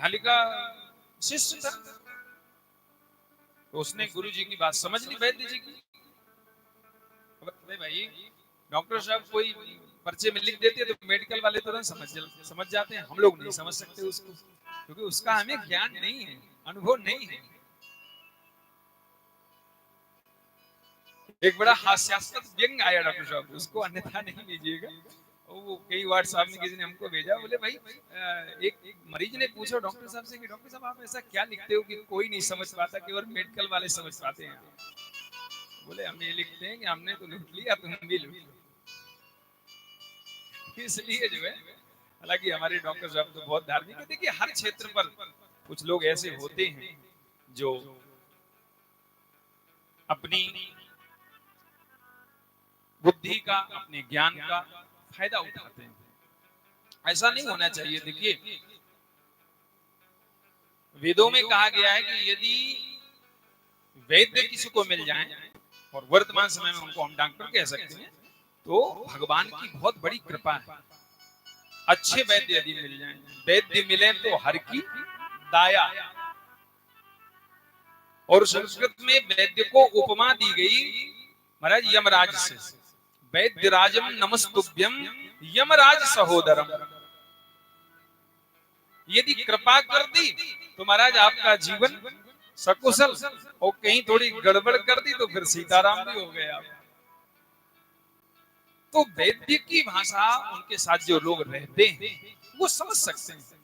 पढ़ा लिखा शिष्य था, तो उसने गुरु जी की बात समझ ली वैद्य जी की। अरे भाई डॉक्टर साहब कोई पर्चे में लिख देते हैं तो मेडिकल वाले तुरंत समझ जाते हैं, हम लोग नहीं समझ सकते उसको, क्योंकि उसका हमें ज्ञान नहीं है, अनुभव नहीं है। एक बड़ा हास्यास्पद व्यंग आया डॉक्टर साहब, उसको अन्यथा नहीं लीजिएगा। वो कई व्हाट्सएप में किसी ने हमको भेजा, बोले भाई एक मरीज ने पूछा डॉक्टर साहब से कि डॉक्टर साहब आप ऐसा क्या लिखते हो कि कोई नहीं समझ पाता, केवल मेडिकल वाले समझ पाते हैं। बोले हम ये लिखते हैं कि हमने तो लूट लिया, तुम भी लूट लो। इसलिए जो है, हालांकि हमारे डॉक्टर साहब तो बहुत धार्मिक है। देखिए हर क्षेत्र पर कुछ लोग ऐसे होते हैं जो अपनी बुद्धि का, अपने ज्ञान का फायदा उठाते हैं। ऐसा नहीं होना चाहिए। देखिए वेदों में कहा गया है कि यदि वैद्य किसी को मिल जाए, और वर्तमान समय में उनको हम डॉक्टर कह सकते हैं, तो भगवान की बहुत बड़ी कृपा है। अच्छे वैद्य यदि मिल जाएं, वैद्य मिले तो हर की दाया। और संस्कृत में वैद्य को उपमा दी गई महाराज यमराज से, वैद्य राजम नमस्तुभ्यम यमराज सहोदरम। यदि कृपा कर दी तो महाराज आपका जीवन सकुशल, और कहीं थोड़ी गड़बड़ कर दी तो फिर सीताराम भी हो गए आप। तो वैद्य की भाषा उनके साथ जो लोग रहते हैं वो समझ सकते हैं,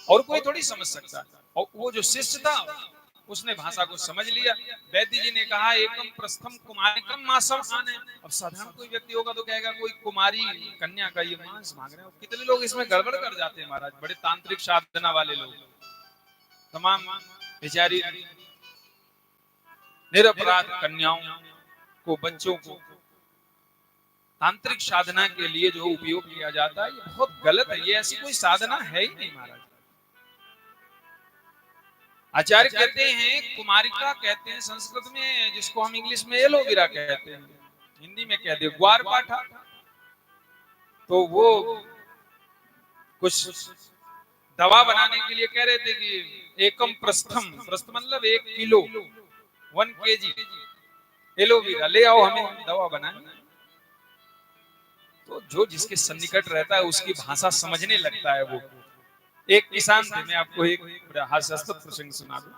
और कोई थोड़ी समझ सकता। और वो जो शिष्य था उसने भाषा को समझ लिया। वैद्य जी ने कहा एकम प्रस्थम कुमारिकम मासम आने। अब साधारण कोई व्यक्ति होगा तो कहेगा कोई कुमारी कन्या का ये मांस मांग रहे हो। कितने लोग इसमें गड़बड़ कर जाते हैं महाराज, बड़े तांत्रिक साधना वाले लोग, तमाम बेचारी निरपराध कन्याओं को, बच्चों को तांत्रिक साधना के लिए जो उपयोग किया जाता है, ये बहुत गलत है। ये ऐसी कोई साधना है ही नहीं महाराज। आचार्य कहते हैं, कुमारिका कहते हैं संस्कृत में, जिसको हम इंग्लिश में एलोवेरा कहते हैं, हिंदी में कहते हैं ग्वार पाठा। तो वो कुछ दवा बनाने के लिए कह रहे थे कि एकम प्रस्थम, प्रस्थ मतलब 1 किलो 1 kg एलोवेरा ले आओ, हमें दवा बनानी। तो जो जिसके सन्निकट रहता है उसकी भाषा समझने लगता है। वो एक किसान थे, मैं आपको एक हास्यास्पद प्रसंग सुना दूं।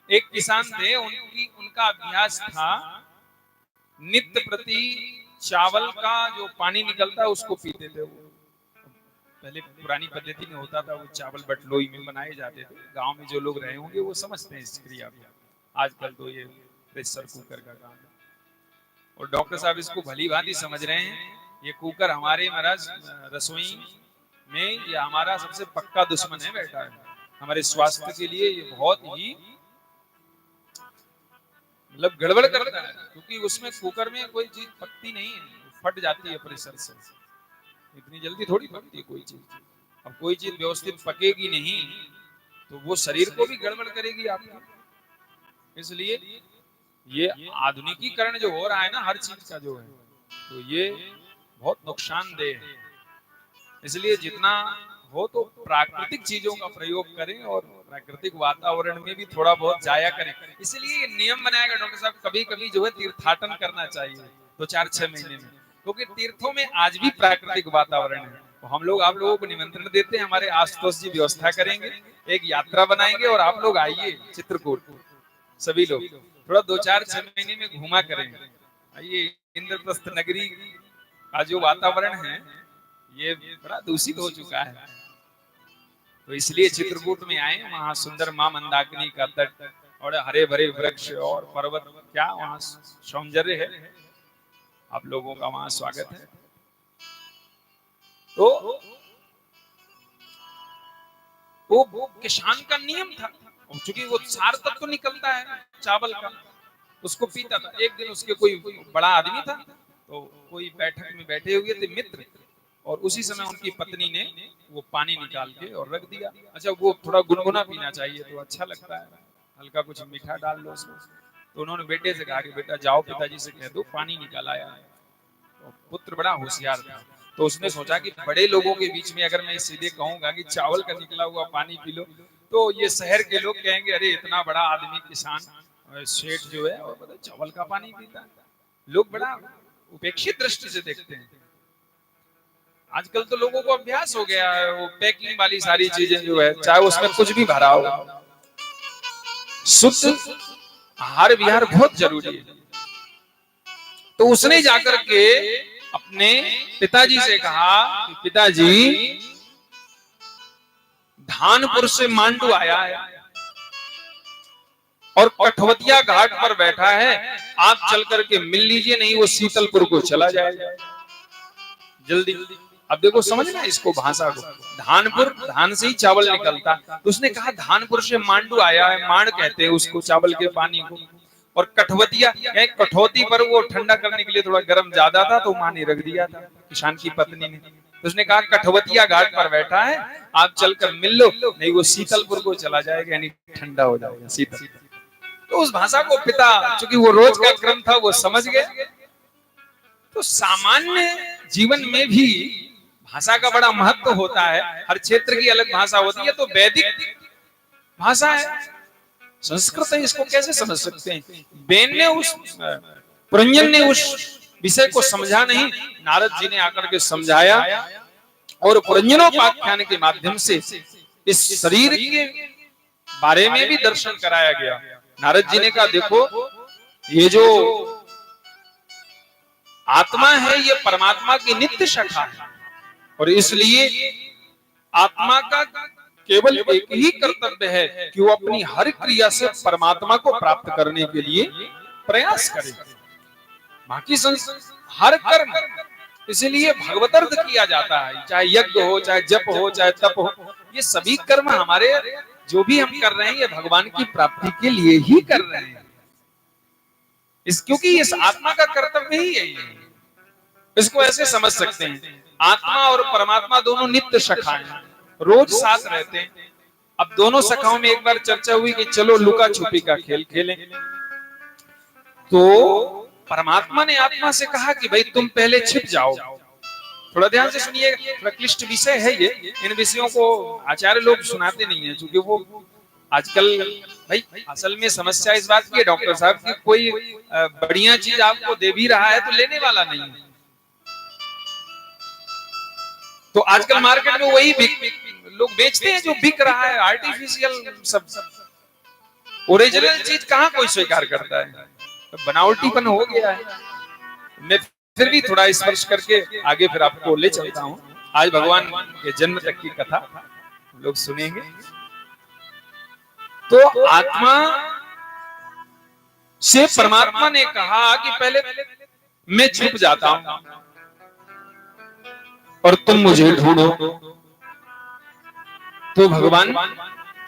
एक किसान थे, उनका अभ्यास था नित्य प्रति चावल का जो पानी निकलता है उसको पीते थे वो। पहले पुरानी पद्धति में होता था, वो चावल बटलोई में बनाए जाते थे। गांव में जो लोग रहे होंगे वो समझते हैं इस क्रिया को। आजकल तो ये प्रेशर कुकर का काम है, और डॉक्टर साहब इसको भली भांति समझ रहे हैं। ये कुकर हमारे महाराज रसोई में ये हमारा सबसे पक्का दुश्मन है बैठा है। हमारे स्वास्थ्य के लिए ये बहुत ही मतलब गड़बड़ करता है, क्योंकि उसमें कुकर में कोई चीज पकती नहीं है, फट जाती है प्रेशर से। इतनी जल्दी थोड़ी पकती है कोई चीज। अब कोई चीज व्यवस्थित पकेगी नहीं तो वो शरीर को भी गड़बड़ करेगी आपका। इसलिए ये आधुनिकीकरण जो हो रहा है ना हर चीज का जो है, तो ये बहुत नुकसानदेह है। इसलिए जितना हो तो प्राकृतिक चीजों का प्रयोग करें, और प्राकृतिक वातावरण में भी थोड़ा बहुत जाया करें। इसलिए ये नियम बनाएगा डॉक्टर साहब, कभी कभी जो है तीर्थाटन करना चाहिए 2-4-6 महीने में, क्योंकि तीर्थों में आज भी प्राकृतिक वातावरण है। तो हम लोग आप लोगों को निमंत्रण देते हैं, हमारे आशुतोष जी व्यवस्था करेंगे, एक यात्रा बनाएंगे और आप लोग आइए चित्रकूट, सभी लोग थोड़ा 2-4-6 महीने में घूमा करेंगे। आइए, इंद्रप्रस्थ नगरी का जो वातावरण है ये बड़ा दूषित हो चुका है, तो इसलिए चित्रकूट में आए। वहां सुंदर मां मंदाकिनी का तट और हरे भरे वृक्ष और पर्वत, क्या वहां सौंदर्य है। आप लोगों का वहां स्वागत है। तो वो किसान का नियम था, क्योंकि वो सार तत्व तो निकलता है चावल का, उसको पीता था। एक दिन उसके कोई बड़ा आदमी था, तो कोई बैठक में बैठे हुए थे मित्र, और उसी समय उनकी पत्नी ने वो पानी निकाल के और रख दिया। अच्छा, वो थोड़ा गुनगुना पीना चाहिए तो अच्छा लगता है, हल्का कुछ मीठा डाल लो उसमें। तो उन्होंने बेटे से कहा कि बेटा जाओ पिताजी से कह दो पानी निकाल आया। तो पुत्र बड़ा होशियार था, तो उसने सोचा कि बड़े लोगों के बीच में अगर मैं सीधे कहूंगा कि चावल का निकला हुआ पानी पी लो, तो ये शहर के लोग कहेंगे अरे इतना बड़ा आदमी किसान सेठ जो है और मतलब चावल का पानी पीता है। लोग बड़ा उपेक्षित दृष्टि से देखते हैं। आजकल तो लोगों को अभ्यास हो गया है वो पैकिंग वाली सारी चीजें जो है, चाहे उसमें कुछ भी भरा हो। शुद्ध आहार विहार बहुत जरूरी है। तो उसने जाकर के अपने पिताजी से कहा कि पिताजी, धानपुर से मांडू आया है और कठवतिया घाट पर बैठा है, आप चल करके मिल लीजिए, नहीं वो शीतलपुर को चला जाएगा जल्दी। अब देखो समझना इसको, भाषा को। धानपुर, धान से ही चावल निकलता, तो उसने कहा धानपुर से मांडू आया है, मांड कहते हैं उसको चावल के पानी को। और कठवतिया, कठौती पर वो ठंडा करने के लिए थोड़ा गर्म ज्यादा था तो मां ने रख दिया था किसान की पत्नी ने। तो उसने कहा कठवतिया घाट पर बैठा है, आप चलकर मिल लो, नहीं वो शीतलपुर को चला जाएगा, यानी ठंडा हो जाएगा शीतल। तो उस भाषा को पिता, चूंकि वो रोज का क्रम था, वो समझ गए। तो सामान्य जीवन में भी भाषा का बड़ा महत्व होता है। हर क्षेत्र की अलग भाषा होती है। तो वैदिक भाषा है, संस्कृत है, इसको कैसे समझ सकते हैं? बेन ने पुरंजन ने उस विषय को समझा नहीं, नारद जी ने आकर के समझाया और पुरंजनोपाख्यान के माध्यम से इस शरीर के बारे में भी दर्शन कराया गया। नारद जी ने कहा देखो, ये जो आत्मा है ये परमात्मा की नित्य शाखा है, और इसलिए आत्मा का केवल एक ही कर्तव्य है कि वो अपनी हर क्रिया से परमात्मा को प्राप्त करने के लिए प्रयास करे। बाकी हर कर्म इसलिए भगवतर्थ किया जाता है, चाहे यज्ञ हो, चाहे जप हो, चाहे तप हो, ये सभी कर्म हमारे जो भी हम कर रहे हैं ये भगवान की प्राप्ति के लिए ही कर रहे हैं। क्योंकि इस आत्मा का कर्तव्य ही यही है। इसको ऐसे समझ सकते हैं, आत्मा और परमात्मा दोनों नित्य शाखाएं हैं, रोज साथ रहते हैं। अब दोनों शाखाओं में एक बार चर्चा हुई कि चलो लुका छुपी का खेल खेलें। तो परमात्मा ने आत्मा से कहा कि भाई तुम पहले छिप जाओ। थोड़ा ध्यान से सुनिएगा, थोड़ा क्लिष्ट विषय है ये, इन विषयों को आचार्य लोग सुनाते नहीं है, क्योंकि वो आजकल भाई असल में समस्या इस बात की है डॉक्टर साहब की कोई बढ़िया चीज आपको दे भी रहा है तो लेने वाला नहीं है। तो आजकल मार्केट में वही लोग बेचते हैं जो बिक रहा है, आर्टिफिशियल सब। ओरिजिनल चीज कहाँ कोई स्वीकार करता है, तो बनावटीपन हो गया है। मैं फिर भी थोड़ा स्पर्श करके आगे फिर आपको ले चलता हूँ। आज भगवान के जन्म तक की कथा लोग सुनेंगे। तो आत्मा से परमात्मा ने कहा कि पहले मैं छुप जाता हूं और तुम मुझे ढूंढो। तो भगवान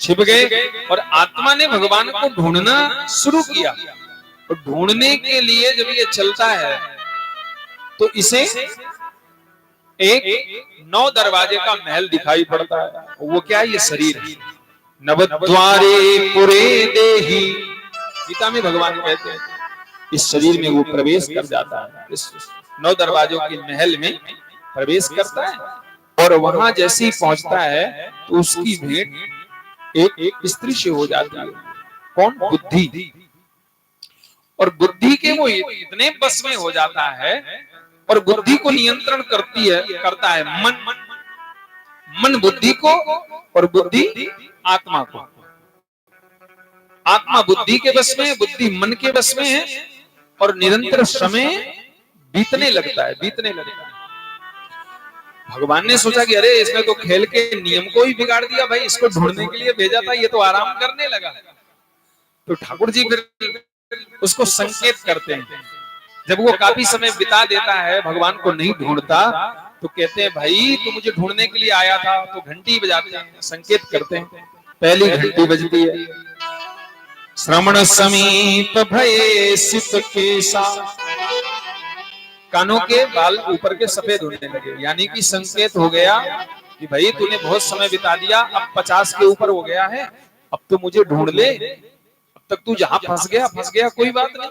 छिप गए और आत्मा ने भगवान को ढूंढना शुरू किया। और ढूंढने के लिए जब ये चलता है तो इसे एक 9 दरवाजे का महल दिखाई पड़ता है। वो क्या है? ये शरीर है। नवद्वारे पुरे देहि, गीता में भगवान कहते हैं इस शरीर में वो प्रवेश कर जाता है, इस 9 दरवाजों के महल में प्रवेश करता है। और वहां जैसे ही पहुंचता है तो उसकी भेंट एक स्त्री से हो जाती है। कौन? बुद्धि। और बुद्धि के वो इतने बस में हो जाता है और बुद्धि को नियंत्रण करता है मन बुद्धि को, और बुद्धि आत्मा को। आत्मा बुद्धि के बस में है, बुद्धि मन के बस में है, और निरंतर समय बीतने लगता है। भगवान ने सोचा कि अरे इसने तो खेल के नियम को ही बिगाड़ दिया, भाई इसको ढूंढने के लिए भेजा था, ये तो आराम करने लगा। तो ठाकुर जी फिर उसको संकेत करते हैं। जब वो काफी समय बिता देता है, भगवान को नहीं ढूंढता, तो कहते हैं भाई तू मुझे ढूंढने के लिए आया था। तो घंटी बजाते हैं, संकेत करते हैं। पहली घंटी बजती है, श्रवण समीप भये सित केसा, कानों के बाल ऊपर के सफेद होने लगे, यानी कि संकेत हो गया कि भाई तूने बहुत समय बिता दिया, अब 50 के ऊपर हो गया है, अब तो मुझे ढूंढ ले। अब तक तू जहां फंस गया, कोई बात नहीं।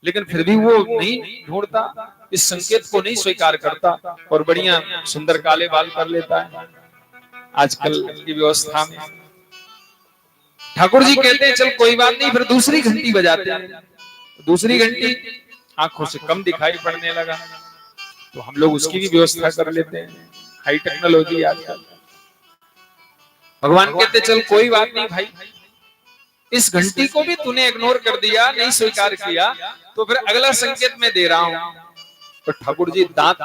लेकिन फिर भी वो नहीं ढूंढता, इस संकेत को नहीं स्वीकार करता और बढ़िया सुंदर काले बाल कर लेता है आजकल की व्यवस्था में। ठाकुर जी कहते हैं चल कोई बात नहीं, फिर दूसरी घंटी बजाते हैं। दूसरी घंटी आंखों से कम दिखाई पड़ने लगा तो हम लोग उसकी भी व्यवस्था कर लेते हैं, हाई टेक्नोलॉजी आजकल। भगवान कहते चल कोई बात नहीं भाई, इस घंटी को भी तूने इग्नोर कर दिया, नहीं स्वीकार किया, तो फिर अगला संकेत मैं दे रहा हूं। तो ठाकुर जी दांत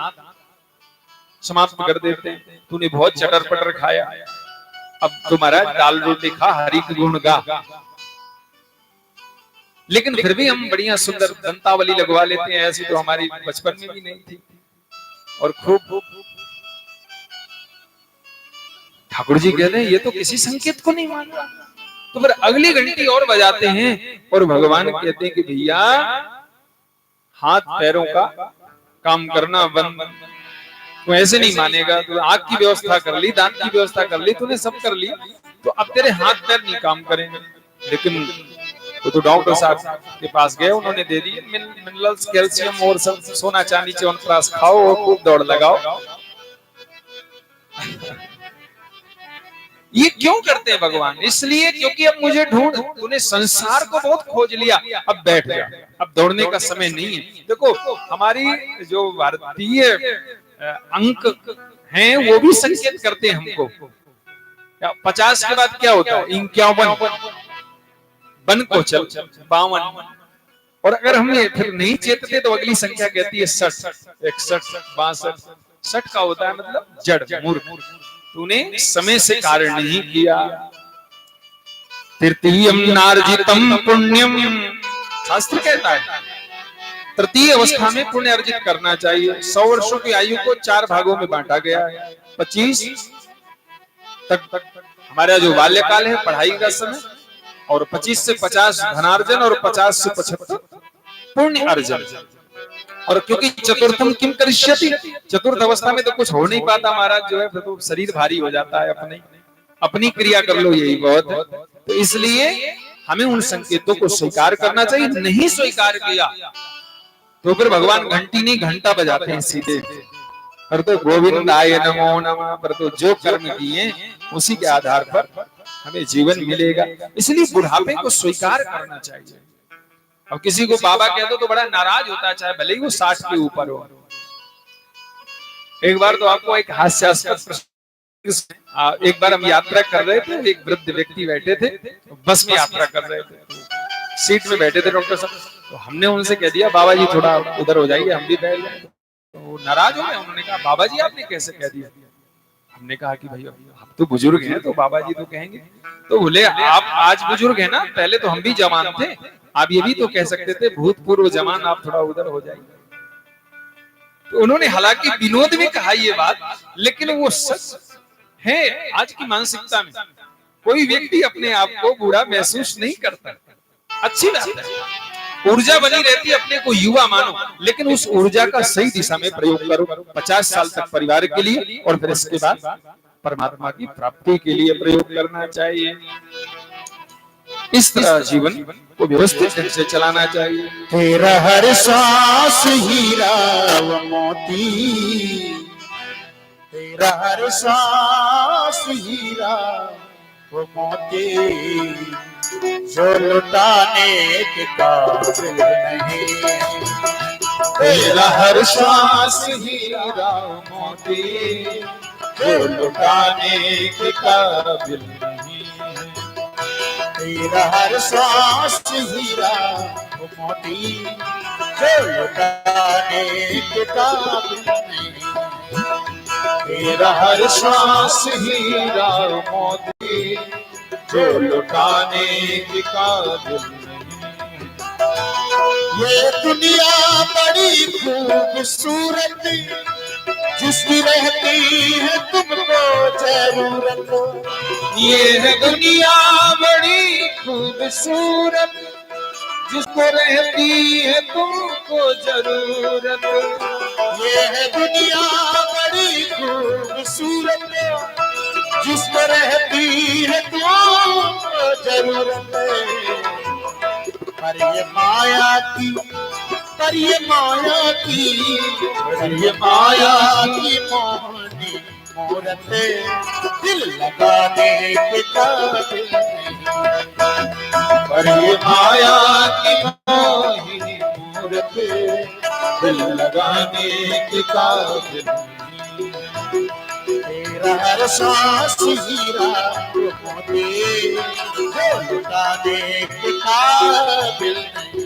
समाप्त कर देते हैं, तूने बहुत चटर पटर खाया, अब तुम्हारा दाल रोटी खा, हरि के गुण गा। लेकिन फिर भी हम बढ़िया सुंदर दंतावली लगवा लेते हैं, ऐसी तो हमारी बचपन में भी नहीं थी। और खूब ठाकुर जी कहते हैं ये तो किसी संकेत को नहीं मान रहा, तो फिर अगली घंटी और बजाते हैं और भगवान कहते हैं कि भैया हाथ पैरों का काम करना बंद, तू ऐसे नहीं मानेगा। तो आंख की व्यवस्था कर ली, दांत की व्यवस्था कर ली, तूने सब कर ली, तो अब तेरे हाथ पैर नहीं काम करेंगे। लेकिन तो डॉक्टर साहब के पास गए, उन्होंने दे दिए मिनरल्स, कैल्शियम और सब, सोना चांदी च्यवनप्राश खाओ और खूब दौड़ लगाओ। ये क्यों करते हैं भगवान? इसलिए क्योंकि अब मुझे ढूंढ, तूने संसार को बहुत खोज लिया, अब बैठ जा, अब दौड़ने का समय नहीं है। देखो हमारी जो भारतीय अंक हैं वो भी संकेत करते हैं हमको। 50 के बाद क्या होता है? 51 बन को चल, 52, और अगर हम फिर नहीं चेतते तो अगली संख्या कहती है 60, 61, 62। 60 का होता है मतलब जड़, मूर्ख, तूने समय से कार्य नहीं किया। तृतीयम नार्जितम पुण्यम, शास्त्र कहता है तृतीय अवस्था में पुण्य अर्जित करना चाहिए। 100 वर्षों की आयु को 4 भागों में बांटा गया है। 25 तक हमारा जो बाल्यकाल है, पढ़ाई का समय, और 25 से 50 धनार्जन, और 50 से 75 पुण्य अर्जन। और क्योंकि चतुर्थम किम करिष्यति, चतुर्थ अवस्था में तो कुछ हो नहीं पाता महाराज, जो है तो शरीर भारी हो जाता है, अपनी क्रिया कर लो यही बहुत है। तो इसलिए हमें उन संकेतों को स्वीकार करना चाहिए। नहीं स्वीकार किया तो फिर भगवान घंटी नहीं घंटा बजाते हैं सीधे, पर तो गोविंदाय नमो नमः, पर तो जो कर्म किए उसी के आधार पर हमें जीवन मिलेगा। इसलिए बुढ़ापे को स्वीकार करना चाहिए। अब किसी को बाबा कह दो तो बड़ा नाराज होता है, चाहे भले ही वो 60 के ऊपर हो। एक बार तो आपको एक हास्यास्पद, एक बार हम यात्रा कर रहे थे, एक वृद्ध व्यक्ति बैठे थे, बस में यात्रा कर रहे थे, सीट में बैठे थे डॉक्टर साहब, तो हमने उनसे कह दिया बाबा जी थोड़ा उधर हो जाइए, हम भी बैठ जाए। तो नाराज हो गए, उन्होंने कहा बाबा जी आपने कैसे कह दिया? हमने कहा कि भैया आप तो बुजुर्ग हैं तो बाबा जी तो कहेंगे। तो बोले आप आज बुजुर्ग हैं ना, पहले तो हम भी जवान थे, आप ये भी तो कह सकते थे भूतपूर्व जवान, आप थोड़ा उधर हो जाइए। तो उन्होंने हालांकि विनोद में कहा ये बात, लेकिन वो सच है। आज की मानसिकता में कोई व्यक्ति अपने आप को बूढ़ा महसूस नहीं करता, अच्छी बात है, ऊर्जा बनी रहती है, अपने को युवा मानो, लेकिन उस ऊर्जा का सही दिशा में प्रयोग करो। 50 साल तक परिवार के लिए और फिर इसके बाद परमात्मा की प्राप्ति के लिए प्रयोग करना चाहिए। इस तरह जीवन को व्यवस्थित ढंग से चलाना चाहिए। तेरा हर सांस हीरा व मोती, तेरा हर सांस हीरा वो मोती, जो लुटाने के काबिल नहीं। तेरा हर सांस हीरा मोती, जो लुटाने के काबिल नहीं। तेरा हर सांस हीरा वो मोती, जो लुटाने के काबिल नहीं। तेरा हर सांस हीरा मोती, जो लुटाने के काबिल नहीं। ये दुनिया बड़ी खूबसूरत, जिसकी रहती है तुमको जरूरत। ये है दुनिया बड़ी खूबसूरत, जिसको रहती है तुमको जरूरत। ये है दुनिया बड़ी खूबसूरत, जिसको रहती है तुमको जरूरत। पर ये माया की पर ये माया की मोहनी मूरत दिल लगाने के काबिल नहीं। पर ये माया की मोहिनी मूरत दिल लगाने के काबिल नहीं। तेरा हर सांस हीरा मोती जो लुटाने के काबिल नहीं।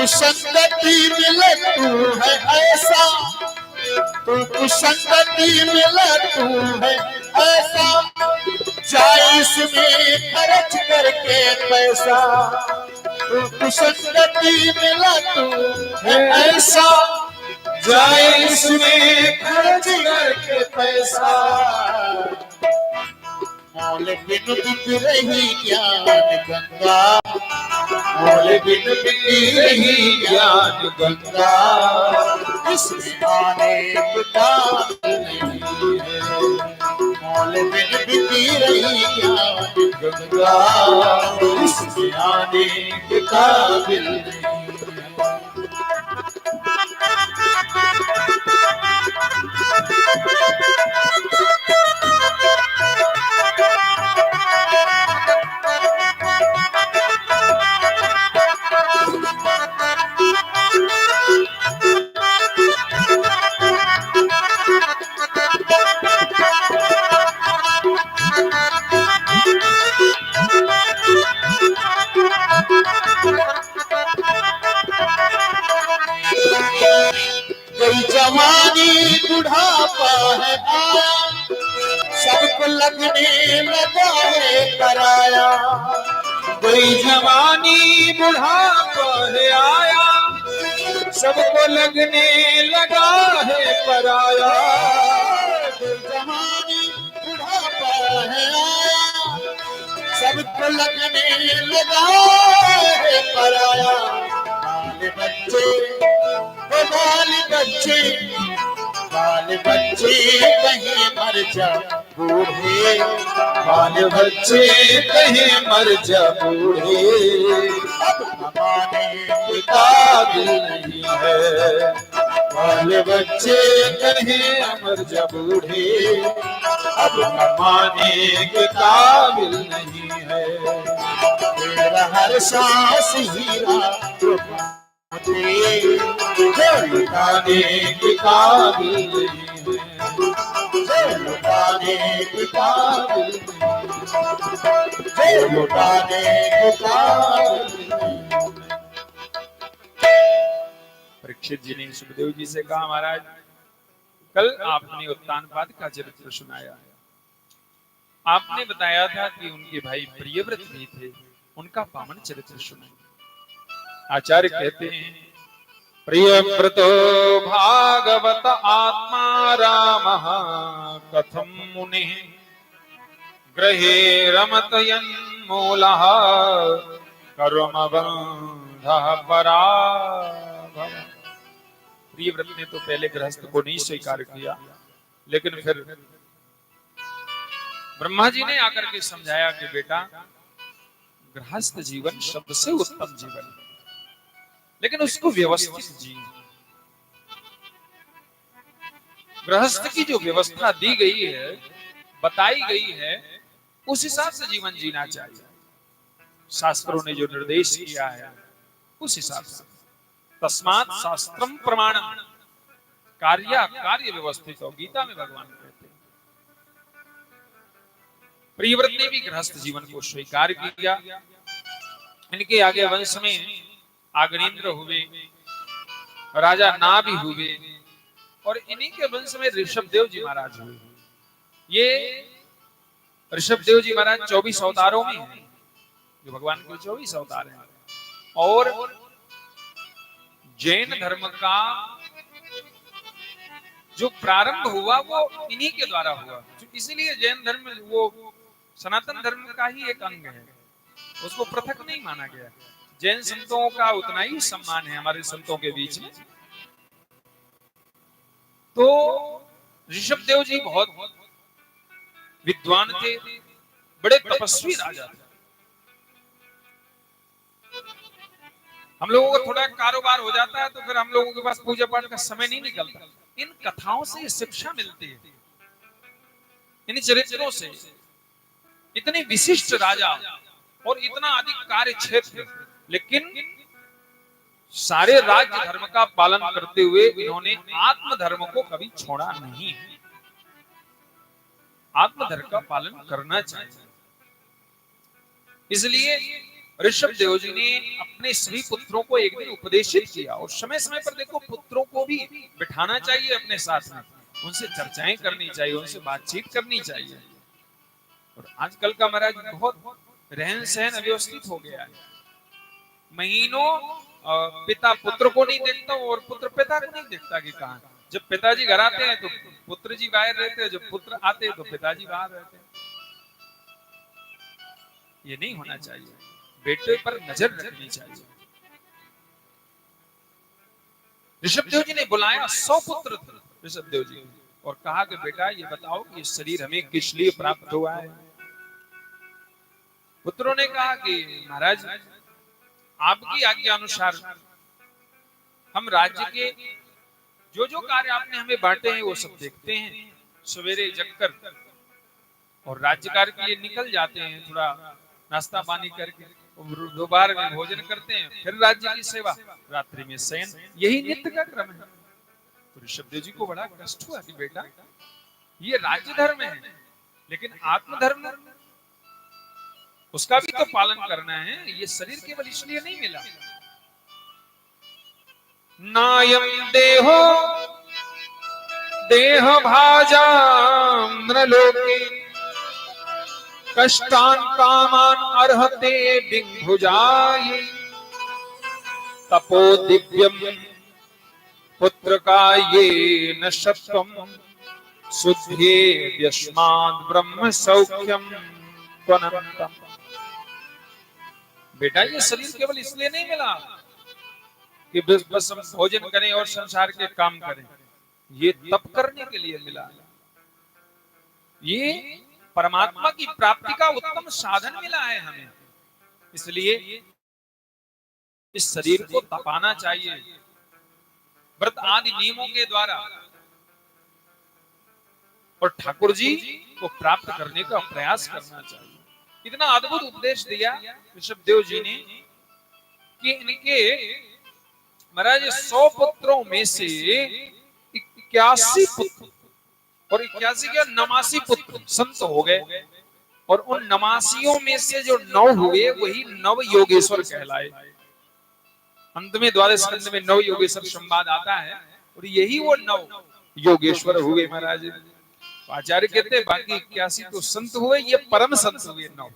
संगति मिले तू है ऐसा, तू संगति मिले तू है ऐसा, जाए इसमें खर्च करके पैसा। तू संगति मिला तू है ऐसा, जाए इसमें खर्च करके पैसा। मौल बिन बिक रही ज्ञान गंगा, मौल बिन बिक रही ज्ञान गंगा, इसमें आने के काबिल नहीं है। मौल बिन बिक रही ज्ञान गंगा, इसमें आने के काबिल नहीं है। गई जवानी बुढ़ापा है आया, सबको लगने लगा है पराया। गई जवानी बुढ़ापा है आया, सबको लगने लगा है पराया। गई जवानी बुढ़ापा है आया, सबको लगने लगा है पराया। बाल बच्चे बाल बच्चे कहीं मर जा बूढ़े, बाल बच्चे कहीं मर जा बूढ़े, अब कमाने के काबिल नहीं है। बाल बच्चे कहीं मर जा बूढ़े, अब कमाने के काबिल नहीं है। तेरा हर सांस हीरा लुटाने के काबिल नहीं है। लुटाने के काबिल नहीं, लुटाने के काबिल नहीं। परीक्षित जी ने सुखदेव जी से कहा, महाराज कल आपने उत्तानपाद का चरित्र सुनाया, आपने बताया था कि उनके भाई प्रियव्रत भी थे, उनका पावन चरित्र सुनाया। आचार्य कहते हैं, प्रियव्रतो भागवत आत्मा रामः कथम मुने ग्रहे रमत यन्मूलः कर्मबन्धः पराभव। प्रियव्रत ने तो पहले गृहस्थ को नहीं स्वीकार किया, लेकिन फिर ब्रह्मा जी ने आकर के समझाया कि बेटा गृहस्थ जीवन सबसे उत्तम जीवन है, लेकिन उसको व्यवस्थित जी। गृहस्थ की जो व्यवस्था दी गई है, बताई गई है, उस हिसाब से जीवन जीना चाहिए। शास्त्रों ने जो निर्देश किया है उस हिसाब से। तस्मात् शास्त्रम प्रमाणम कार्य व्यवस्थित हो, गीता में भगवान कहते हैं। प्रियव्रत ने भी गृहस्थ जीवन को स्वीकार किया। इनके आगे वंश में आग्नेन्द्र हुए, राजा ना भी हुए, और इन्हीं के वंश में ऋषभदेव जी महाराज हुए। ये ऋषभदेव जी महाराज 24 अवतारों में हैं, जो भगवान के 24 अवतार हैं। और जैन धर्म का जो प्रारंभ हुआ वो इन्हीं के द्वारा हुआ, इसीलिए जैन धर्म वो सनातन धर्म का ही एक अंग है, उसको पृथक नहीं माना गया। जैन संतों का उतना ही सम्मान है हमारे संतों के बीच में। तो ऋषभ देव जी बहुत विद्वान थे, बड़े तपस्वी राजा थे। हम लोगों को थोड़ा कारोबार हो जाता है तो फिर हम लोगों के पास पूजा पाठ का समय नहीं निकलता। इन कथाओं से शिक्षा मिलती है, इन चरित्रों से। इतने विशिष्ट राजा और इतना अधिक कार्य क्षेत्र, लेकिन सारे राज्य धर्म का पालन करते हुए इन्होंने आत्म धर्म को कभी छोड़ा नहीं। आत्म धर्म का पालन करना चाहिए। इसलिए ऋषभ देव जी ने अपने सभी पुत्रों को एक दिन उपदेशित किया। और समय समय पर देखो, पुत्रों को भी बिठाना चाहिए अपने साथ में, उनसे चर्चाएं करनी चाहिए, उनसे बातचीत करनी चाहिए। और आजकल का महाराज बहुत रहन सहन अव्यवस्थित हो गया है। महीनों पिता पुत्र को नहीं देखता और पुत्र पिता को नहीं देखता कि कहां। जब पिताजी घर आते हैं तो पुत्र जी बाहर रहते हैं, जब पुत्र आते हैं तो पिताजी बाहर रहते हैं। ये नहीं होना चाहिए, बेटे पर नजर रखनी चाहिए। ऋषभ देव जी ने बुलाया, 100 पुत्र थे ऋषभ देव जी, और कहा कि बेटा ये बताओ कि ये शरीर हमें किस लिए प्राप्त हुआ है। पुत्रों ने कहा कि महाराज आपकी आज्ञा अनुसार हम राज्य के जो जो कार्य आपने हमें बांटे हैं वो सब देखते हैं। सवेरे जगकर और राज्य कार्य के लिए निकल जाते हैं, थोड़ा नाश्ता पानी करके दोपहर में भोजन करते हैं, फिर राज्य की सेवा, रात्रि में शयन, यही नित्य का क्रम है। तो ऋषभ देव जी को बड़ा कष्ट हुआ कि बेटा ये राज्य धर्म है, लेकिन आत्म धर्म उसका भी तो पालन करना है। ये शरीर केवल इसलिए नहीं मिला। नायम देहो देह भाजा नृलोके कष्टान कामान अर्हते बिंभुजाय तपो दिव्यम पुत्र का ये न सत्वम शुद्धे यस्मात् ब्रह्म सौख्यम त्वनन्तम। बेटा ये शरीर केवल इसलिए नहीं मिला कि बस हम भोजन करें और संसार के काम करें, ये तप करने के लिए मिला। ये परमात्मा की प्राप्ति का उत्तम साधन मिला है हमें। इसलिए इस शरीर को तपाना चाहिए व्रत आदि नियमों के द्वारा, और ठाकुर जी को प्राप्त करने का प्रयास करना चाहिए। इतना अद्भुत उपदेश दिया ऋषभ देव जी ने कि इनके महाराज 100 पुत्रों में से 81 पुत्र और 81 के 89 पुत्र संत हो गए, और उन 89 में से जो 9 हुए वही नव योगेश्वर कहलाए। अंत में 12 स्कंद में नव योगेश्वर संवाद आता है, और यही वो नव योगेश्वर हुए महाराज। आचार्य कहते हैं बाकी 81 तो संत हुए, ये परम संत हुए 9।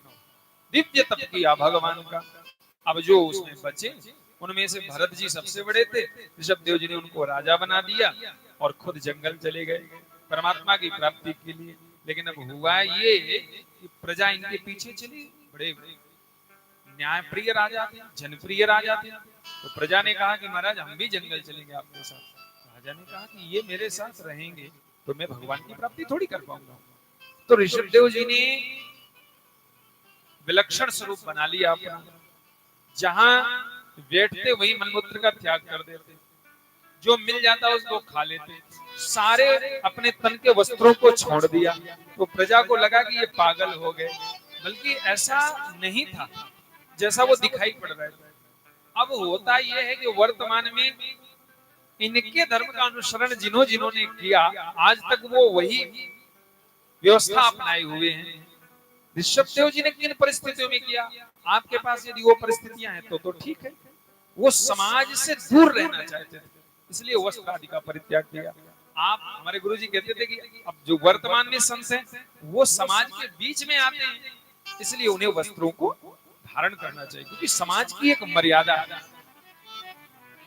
दिव्य तप किया भगवान का। अब जो उसमें बचे उनमें से भरत जी सबसे बड़े थे। ऋषभ देव जी ने उनको राजा बना दिया और खुद जंगल चले गए परमात्मा की प्राप्ति के लिए। लेकिन अब हुआ ये कि प्रजा इनके पीछे चली। बड़े न्यायप्रिय राजा थे, जनप्रिय राजा थे। तो प्रजा ने कहा कि महाराज हम भी जंगल चलेंगे आपके साथ। राजा ने कहा कि ये मेरे साथ रहेंगे तो मैं भगवान की प्राप्ति थोड़ी कर पाऊंगा। तो ऋषभ देव जी ने विलक्षण स्वरूप बना लिया अपना। जहां बैठते वही मलमूत्र का त्याग कर देते, जो मिल जाता उसको खा लेते, सारे अपने तन के वस्त्रों को छोड़ दिया। तो प्रजा को लगा कि ये पागल हो गए, बल्कि ऐसा नहीं था जैसा वो दिखाई पड़ रहा है। अब होता यह है कि वर्तमान में इनके धर्म का अनुसरण जिन्होंने किया आज तक वो वही व्यवस्था अपनाए हुए हैं। ऋषभ देव जी ने किन परिस्थितियों में किया? आपके पास यदि वो परिस्थितियां हैं तो ठीक है। वो समाज से दूर रहना चाहते थे, इसलिए वस्त्र आदि का परित्याग किया। आप हमारे गुरु जी कहते थे कि अब जो वर्तमान में संत हैं वो समाज के बीच में आते हैं, इसलिए उन्हें वस्त्रों को धारण करना चाहिए, क्योंकि समाज की एक मर्यादा है।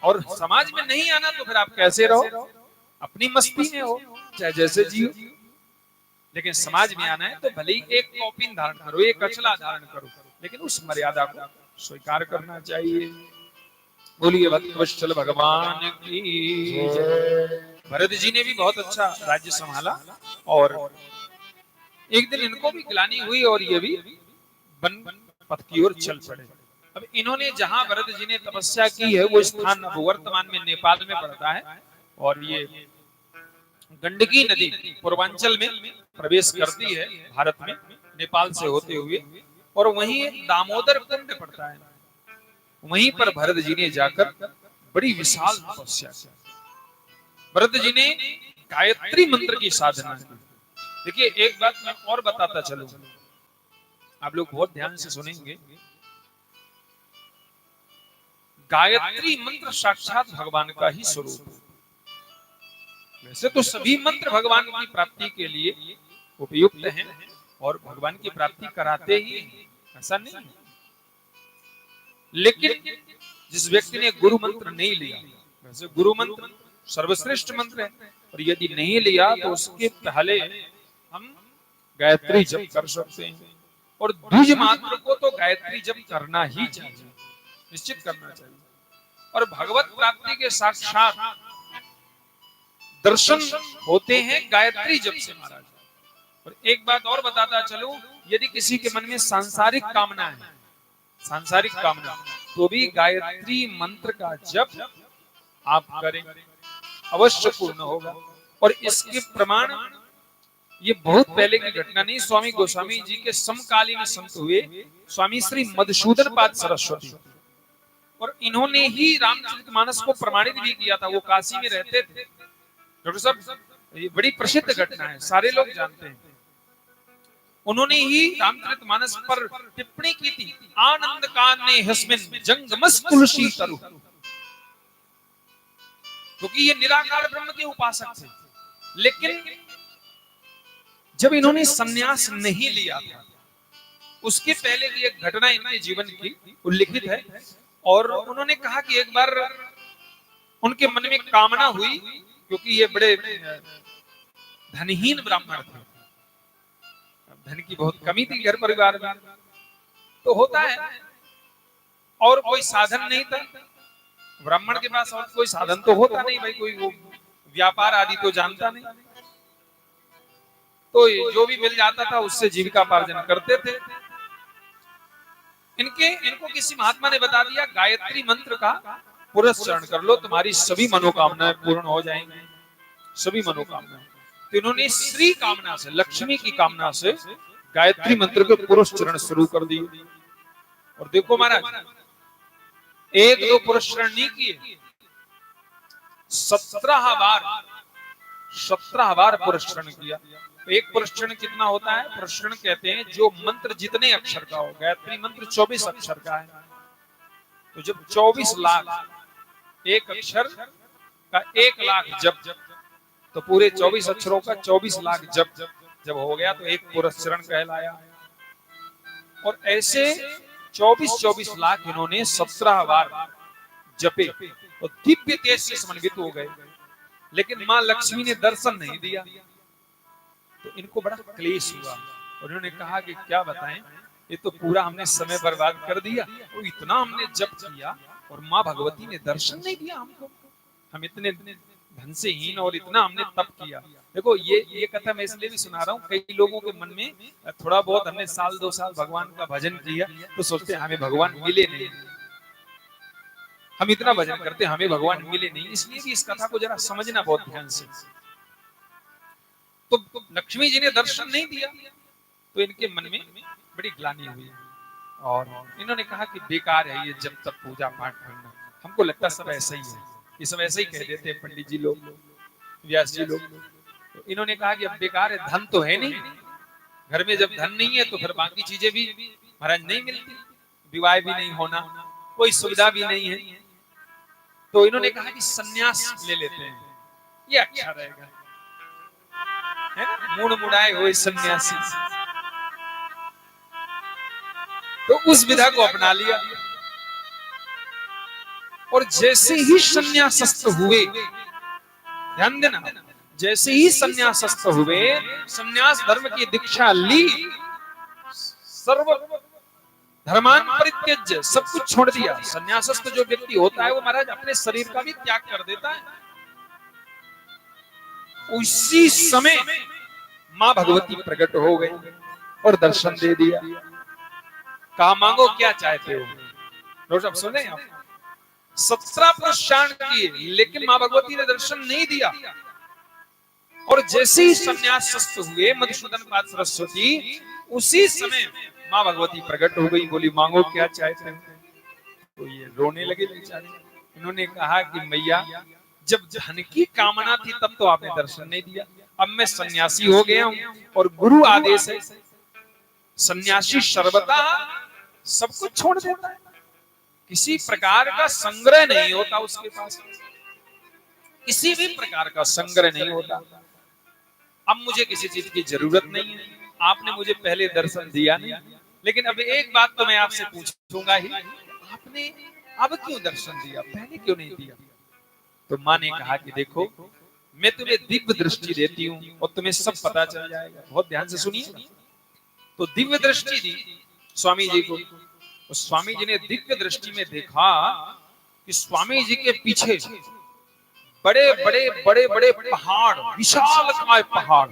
और समाज में नहीं आना तो फिर आप कैसे रहो? अपनी मस्ती में हो, चाहे जैसे जियो। लेकिन समाज में आना है तो भले ही एक कौपीन धारण करो, एक कचला धारण करो, लेकिन उस मर्यादा को स्वीकार करना चाहिए। बोलिए भक्तवत्सल भगवान की जय। भरत जी ने भी बहुत अच्छा राज्य संभाला और एक दिन इनको भी ग्लानि हुई और ये भी वन पथ की ओर चल पड़े। अब इन्होंने जहां भरत जी ने तपस्या की है वो स्थान अब वर्तमान में नेपाल में पड़ता है और ये गंडकी नदी पूर्वांचल में प्रवेश करती है भारत में नेपाल से होते हुए और वहीं दामोदर कुंड पड़ता है। वहीं पर भरत जी ने जाकर बड़ी विशाल तपस्या की। भरत जी ने गायत्री मंत्र की साधना की। देखिए एक बात मैं और बताता चलूं, आप लोग बहुत ध्यान से सुनेंगे। गायत्री मंत्र साक्षात भगवान का ही स्वरूप है। वैसे तो सभी मंत्र भगवान की प्राप्ति के लिए उपयुक्त हैं और भगवान की प्राप्ति कराते ही हैं, ऐसा नहीं है। लेकिन जिस व्यक्ति ने गुरु मंत्र नहीं लिया, वैसे गुरु मंत्र सर्वश्रेष्ठ मंत्र है और यदि नहीं लिया तो उसके पहले हम गायत्री जप कर सकते हैं और द्विज मात्र को तो गायत्री जप करना ही चाहिए, निश्चित करना चाहिए। और भगवत प्राप्ति के साक्षात दर्शन होते हैं गायत्री जप से महाराज। और एक बात और बताता चलूं, यदि किसी के मन में सांसारिक कामना है, सांसारिक कामना, तो भी गायत्री मंत्र का जप आप करें, अवश्य पूर्ण होगा। और इसके प्रमाण ये बहुत पहले की घटना नहीं, स्वामी गोस्वामी जी के समकालीन संत हुए स्वामी श्री मधुसूदन पाद सरस्वती, और इन्होंने ही रामचरितमानस को प्रमाणित भी किया था। वो काशी में रहते थे। डॉक्टर साहब ये बड़ी प्रसिद्ध घटना है, सारे लोग जानते हैं। उन्होंने ही रामचरितमानस पर टिप्पणी की थी, आनंद कान्ने हस्मिन जंगमस तुलसी तरु, क्योंकि ये निराकार ब्रह्म के उपासक थे। लेकिन जब इन्होंने संन्यास नहीं लिया था, उसके पहले की एक घटना इनके जीवन की उल्लिखित है। और उन्होंने कहा कि एक बार उनके मन में कामना हुई, क्योंकि ये बड़े धनहीन ब्राह्मण थे, धन की बहुत कमी थी घर परिवार में, तो होता है, और कोई साधन नहीं था ब्राह्मण के पास, और कोई साधन तो होता नहीं भाई, कोई वो व्यापार आदि तो जानता नहीं, तो जो भी मिल जाता था उससे जीविका पार्जन करते थे। इनको किसी महात्मा ने बता दिया, गायत्री मंत्र का पुरस्चरण कर लो, तुम्हारी सभी मनोकामनाएं पूर्ण हो जाएंगी, सभी मनोकामनाएं। तो इन्होंने श्री कामना से, लक्ष्मी की कामना से गायत्री मंत्र के पुरस्चरण शुरू कर दिए। और देखो महाराज, एक दो पुरस्चरण नहीं किए, 17 बार पुरस्चरण किया। एक पुरस्चरण कितना होता है? पुरस्चरण कहते हैं जो मंत्र जितने अक्षर का हो। गायत्री मंत्र 24 अक्षर का है, तो जब 24 लाख एक अक्षर का 1 लाख जप, तो पूरे 24 अक्षरों का 24 लाख जप जब हो गया तो एक पुरस्चरण कहलाया। और ऐसे 24 लाख इन्होंने 17 बार जपे और दिव्य तेज से समन्वित हो गए। लेकिन मां लक्ष्मी ने दर्शन नहीं दिया, तो इनको बड़ा क्लेश हुआ और उन्होंने कहा कि क्या बताएं, ये तो पूरा हमने समय बर्बाद कर दिया, तो इतना हमने जप किया और माँ भगवती ने दर्शन नहीं दिया हमको, हम इतने धन से हीन और इतना हमने तप किया। देखो ये कथा मैं इसलिए भी सुना रहा हूँ, कई लोगों के मन में थोड़ा बहुत हमने 1-2 साल भगवान का भजन किया तो सोचते हैं हमें भगवान मिले नहीं, हम इतना भजन करते हमें भगवान मिले नहीं। इसलिए भी इस कथा को जरा समझना बहुत ध्यान से। तो लक्ष्मी जी ने दर्शन नहीं दिया, तो इनके मन में बड़ी ग्लानि हुई और इन्होंने कहा कि बेकार है ये जब तक पूजा पाठ करना। हमको लगता सब ऐसा ही है, ये सब ऐसे ही कह देते हैं पंडित जी लोग, व्यास जी लोग। तो इन्होंने कहा कि अब बेकार है, धन तो है नहीं, घर में जब धन नहीं है तो फिर बाकी चीजें भी महाराज नहीं मिलती, विवाह भी नहीं होना, कोई सुविधा भी नहीं है। तो इन्होंने कहा कि सन्यास ले लेते हैं, ये अच्छा रहेगा, मुड़ मुड़ाए हुए सन्यासी। तो उस विधा को अपना लिया और जैसे ही सन्यासस्थ हुए, ध्यान देना, जैसे ही संन्यासस्थ हुए, संन्यास धर्म की दीक्षा ली, सर्व धर्मान परित्यज्य, सब कुछ छोड़ दिया। संन्यासस्थ जो व्यक्ति होता है वो महाराज अपने शरीर का भी त्याग कर देता है। उसी समय मां भगवती प्रकट हो गई और दर्शन दे दिया। कहा मांगो क्या चाहते हो। रोज आप सुने आप 17 पुरुषार्थ किए, लेकिन मां भगवती ने दर्शन नहीं दिया। और जैसे ही संन्यासस्थ हुए मधुसूदन पाद सरस्वती, उसी समय मां भगवती प्रकट हो गई, बोली मांगो क्या चाहते हो। तो ये रोने लगे बेचारे। इन्होंने कहा कि मैया जब धन की कामना थी तब तो आपने दर्शन नहीं दिया, अब मैं सन्यासी हो गया हूं और गुरु आदेश है, सन्यासी सर्वथा सब कुछ छोड़ देता है, किसी प्रकार का संग्रह नहीं होता उसके पास, किसी भी प्रकार का संग्रह नहीं होता। अब मुझे किसी चीज की जरूरत नहीं है, आपने मुझे पहले दर्शन दिया नहीं, लेकिन अब एक बात तो मैं आपसे पूछूंगा ही, आपने अब क्यों दर्शन दिया, पहले क्यों नहीं दिया। तो मां ने कहा कि देखो मैं तुम्हें दिव्य दृष्टि देती हूँ और तुम्हें सब पता चल जाएगा। बहुत ध्यान से सुनिए। तो दिव्य दृष्टि दी स्वामी जी को। तो स्वामी जी ने दिव्य दृष्टि में देखा कि स्वामी जी के पीछे बड़े बड़े बड़े बड़े पहाड़, विशालकाय पहाड़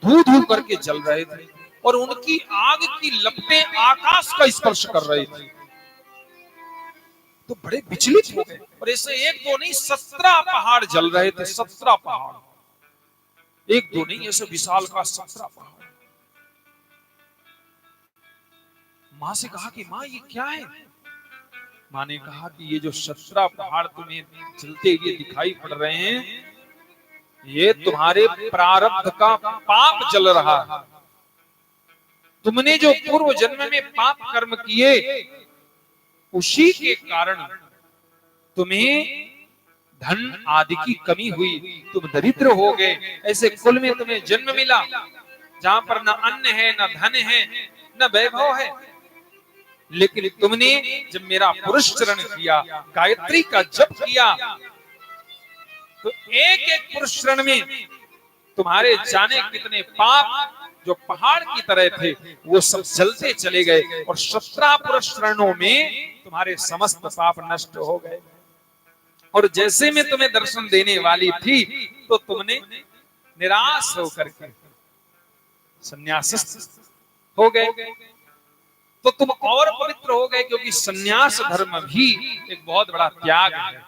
धू धू करके जल रहे थे और उनकी आग की लपटें आकाश का स्पर्श कर रही थी। तो बड़े विचलित हो गए और ऐसे एक दो नहीं 17 पहाड़ जल रहे थे। 17 पहाड़, एक दो नहीं, ऐसे विशाल का 17 पहाड़। मां से कहा कि मां ये क्या है। मां ने कहा कि ये जो 17 पहाड़ तुम्हें चलते हुए दिखाई पड़ रहे हैं, ये तुम्हारे प्रारब्ध का पाप जल रहा है। तुमने जो पूर्व जन्म में पाप कर्म किए, उसी के कारण तुम्हें धन आदि की कमी हुई, तुम दरिद्र हो गए। ऐसे कुल में तुम्हें जन्म मिला जहां पर न अन्न है, न धन है, न वैभव है। लेकिन तुमने जब मेरा पुरस्चरण किया, गायत्री का जप किया, तो एक एक पुरस्चरण में तुम्हारे जाने कितने पाप जो पहाड़ की तरह थे वो सब जलते चले गए और 17 पुरस्चरणों में तुम्हारे समस्त पाप नष्ट हो गए। और जैसे मैं तुम्हें दर्शन देने वाली थी तो तुमने निराश होकर के संन्यासस्थ हो गए। तो तुम और पवित्र हो गए, क्योंकि संन्यास धर्म भी एक बहुत बड़ा त्याग है।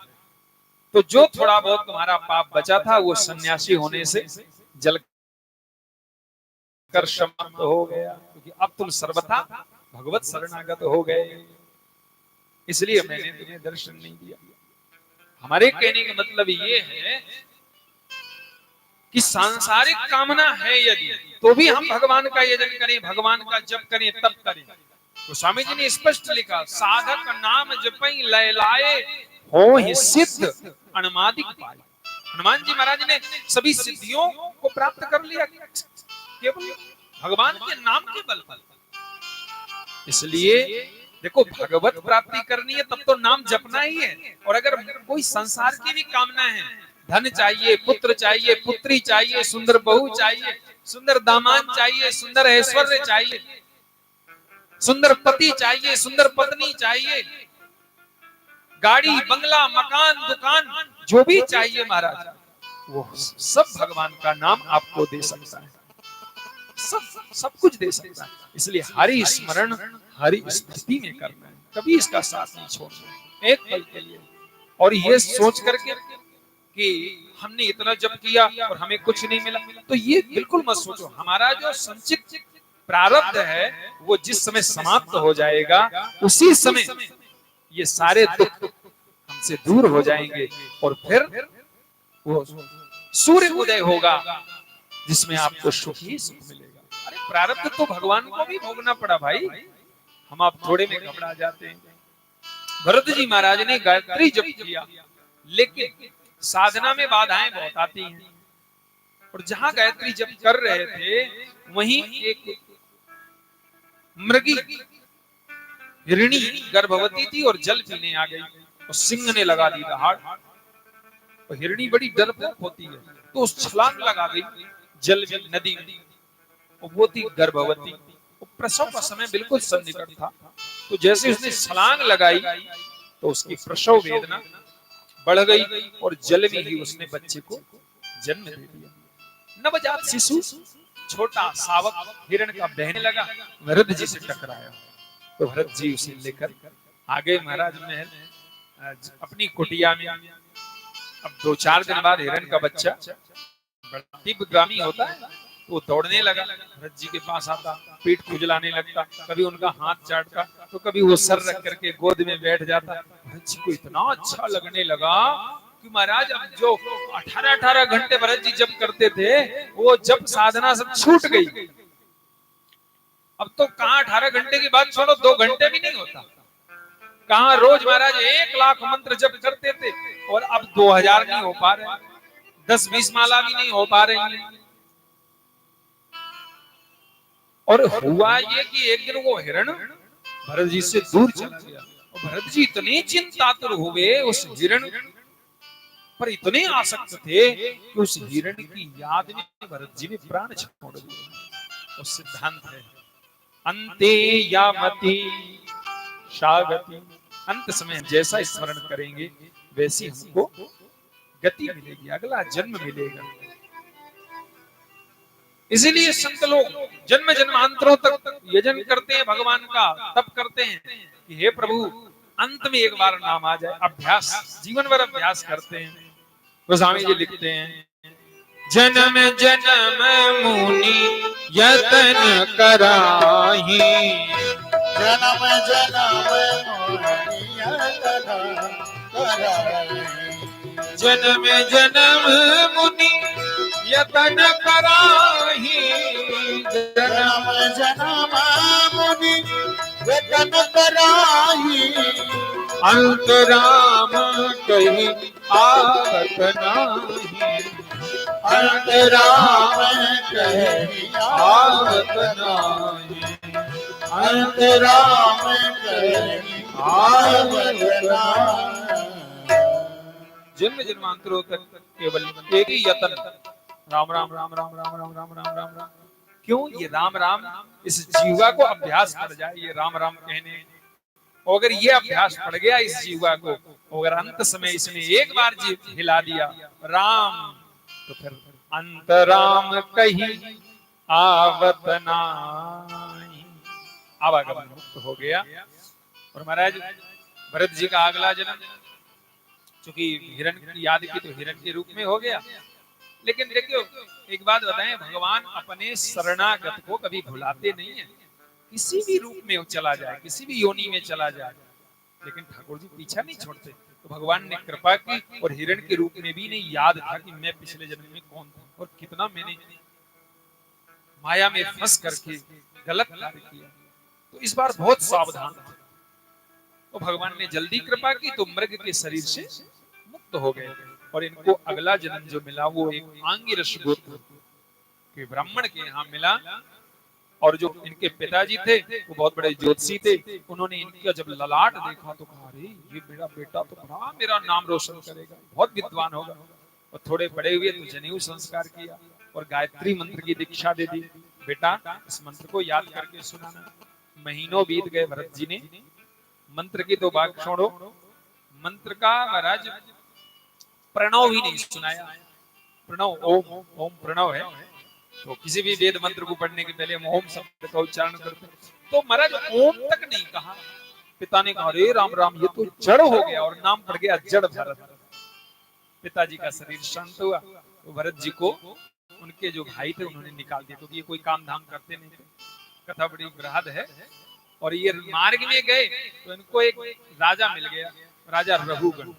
तो जो थोड़ा बहुत तुम्हारा पाप बचा था वो सन्यासी होने से जल कर समाप्त हो गया, क्योंकि अब तुम सर्वथा भगवत शरणागत हो गए। इसलिए मैंने तुम्हें दर्शन नहीं दिया। हमारे कहने का मतलब ये है कि सांसारिक कामना है यदि, तो भी हम भगवान का यजन करें, भगवान का जप करें, तब करें। तो स्वामी जी ने स्पष्ट लिखा, साधक नाम जपई लय लाए, हो ही सिद्ध अणमादिक पाए। हनुमान जी महाराज ने सभी सिद्धियों को प्राप्त कर लिया केवल भगवान के नाम के बल पर। इसलिए देखो, भगवत प्राप्ति करनी है तब तो नाम जपना ही है। और अगर कोई संसार की भी कामना है, धन चाहिए, पुत्र चाहिए, पुत्री चाहिए, सुंदर बहू चाहिए, सुंदर दामाद चाहिए, सुंदर ऐश्वर्य चाहिए, सुंदर पति चाहिए, सुंदर पत्नी चाहिए, गाड़ी बंगला मकान दुकान जो भी चाहिए महाराज, वो सब भगवान का नाम आपको दे सकता है, सब कुछ दे सकता है। इसलिए हरि स्मरण हरि स्थिति में करना है, कभी इसका साथ नहीं छोड़ना एक पल के लिए। और ये सोच करके कि हमने इतना जप किया और हमें कुछ नहीं मिला, तो ये बिल्कुल मत सोचो। हमारा जो संचित प्रारब्ध है वो जिस समय समाप्त हो जाएगा, उसी समय ये सारे दुख हमसे दूर हो जाएंगे और फिर वो सूर्य उदय होगा जिसमें आपको सुख ही सुख मिलेगा। अरे प्रारब्ध तो भगवान को भी भोगना पड़ा भाई, हम आप थोड़े में घबरा जाते हैं। भरत जी महाराज ने गायत्री जप किया, लेकिन साधना में बाधाएं बहुत आती हैं। और जहां गायत्री जप कर रहे थे वहीं एक मृगी हिरणी गर्भवती थी और जल पीने आ गई, और सिंह ने लगा दी दहाड़। और हिरणी बड़ी डरपोक होती है, तो उस छलांग लगा गई जल में, नदी में। और वो थी गर्भवती, वो प्रसव का समय बिल्कुल सन्निकट था। तो जैसे उसने छलांग लगाई तो उसकी प्रसव वेदना बढ़ गई और जल में ही उसने बच्चे को जन्म दे दिया। नवजात शिशु छोटा सावक हिरण का बहने लगा, भरत जी से टकराया। तो भरत जी उसे लेकर आ गए महाराज महल अपनी कुटिया में। अब 2-4 दिन बाद हिरण का बच्चा बड़ा तीव्रगामी होता है, तो वो दौड़ने लगा, भरत जी के पास आता, पीठ खुजलाने लगता, कभी उनका हाथ चाटता, तो कभी वो सर रख करके गोद में बैठ जाता। भरत जी को इतना अच्छा लगने लगा कि महाराज अब जो 18-18 घंटे भरत जी जब करते थे, वो जब साधना सब छूट गई। अब तो कहाँ 18 घंटे की बात छोड़ो, 2 घंटे भी नहीं होता। कहाँ रोज महाराज 1 लाख मंत्र जप करते थे, और अब 2000 नहीं हो पा रहे, 10-20 माला भी नहीं हो पा रही है। और हुआ ये कि एक दिन वो हिरण भरत जी से दूर चला गया, और भरत जी इतने चिंतातुर हुए, उस हिरण पर इतने आसक्त थे कि उस हिरण की याद में भरत जी ने प्राण छोड़ दिए। और सिद्धांत है अंते यामति शागति, अंत समय जैसा स्मरण करेंगे वैसी हमको गति मिलेगी, अगला जन्म मिलेगा। इसीलिए संत लोग जन्म जन्मांतरों तक यजन करते हैं भगवान का, तब करते हैं कि हे प्रभु अंत में एक बार नाम आ जाए। अभ्यास जीवन भर अभ्यास करते हैं। गोस्वामी जी लिखते हैं जन्म जन्म मुनि यतन कराही, जन्म जन्म जन्म जन्म मुनि यतन कराही, जन्म जन्म मुनि यतन कराही, अंत राम कही आवत नाही, अंत राम कहि आवत नाही, अंत राम कहि आवत नाही। जन्म जन्मांतरों तक केवल एक ही यतन, राम राम राम राम राम राम राम राम राम राम। क्यों ये राम राम इस जीवा को अभ्यास कर जाए, ये राम राम कहने। और अगर ये अभ्यास पड़ गया इस जीवा को, अगर अंत समय इसने एक बार जी हिला दिया राम, तो फिर अंत राम कही आवत नाही, आवागमन मुक्त हो गया। और महाराज भरत जी का अगला जन्म चूंकि हिरण की याद की तो हिरण के रूप में हो गया। लेकिन देखियो एक बात बताएं, भगवान अपने शरणागत को कभी भुलाते नहीं है। किसी भी रूप में वो चला जाए, किसी भी योनि में चला जाए, लेकिन ठाकुर जी पीछा नहीं छोड़ते। तो भगवान ने कृपा की और हिरण के रूप में भी नहीं याद था कि मैं पिछले जन्म में कौन था और कितना मैंने माया में फंस करके गलत कार्य किया। तो इस बार बहुत सावधान थे। तो भगवान ने जल्दी कृपा की तो मृग के शरीर से मुक्त हो गए, और इनको अगला जन्म जो मिला वो एक आंगिरस गोत्र के ब्राह्मण के यहाँ मिला। और जो इनके पिताजी थे वो बहुत बड़े ज्योतिषी थे। उन्होंने इनका जब ललाट देखा तो कहा अरे ये मेरा बेटा तो बड़ा मेरा नाम रोशन करेगा, बहुत विद्वान होगा। और थोड़े बड़े हुए तो जनेऊ संस्कार किया और गायत्री मंत्र की दीक्षा दे दी। बेटा इस मंत्र को याद करके सुनाना। महीनों बीत गए, भरत जी ने मंत्र की तो बात छोड़ो, मंत्र का महाराज प्रणव भी नहीं सुनाया। प्रणव ओम, ओम प्रणव है, तो किसी भी वेद मंत्र को पढ़ने के पहले हम ओम शब्द का उच्चारण करते हैं। तो महाराज ओम तक नहीं कहा। पिता ने कहा अरे राम राम ये तो जड़ हो गया, और नाम पड़ गया जड़ भरत। पिताजी का शरीर शांत हुआ। तो भरत जी को उनके जो भाई थे उन्होंने निकाल दिया, क्योंकि ये कोई काम धाम करते नहीं थे। कथा बड़ी बृहद है। और ये मार्ग में गए तो इनको एक राजा मिल गया, राजा रघुगण।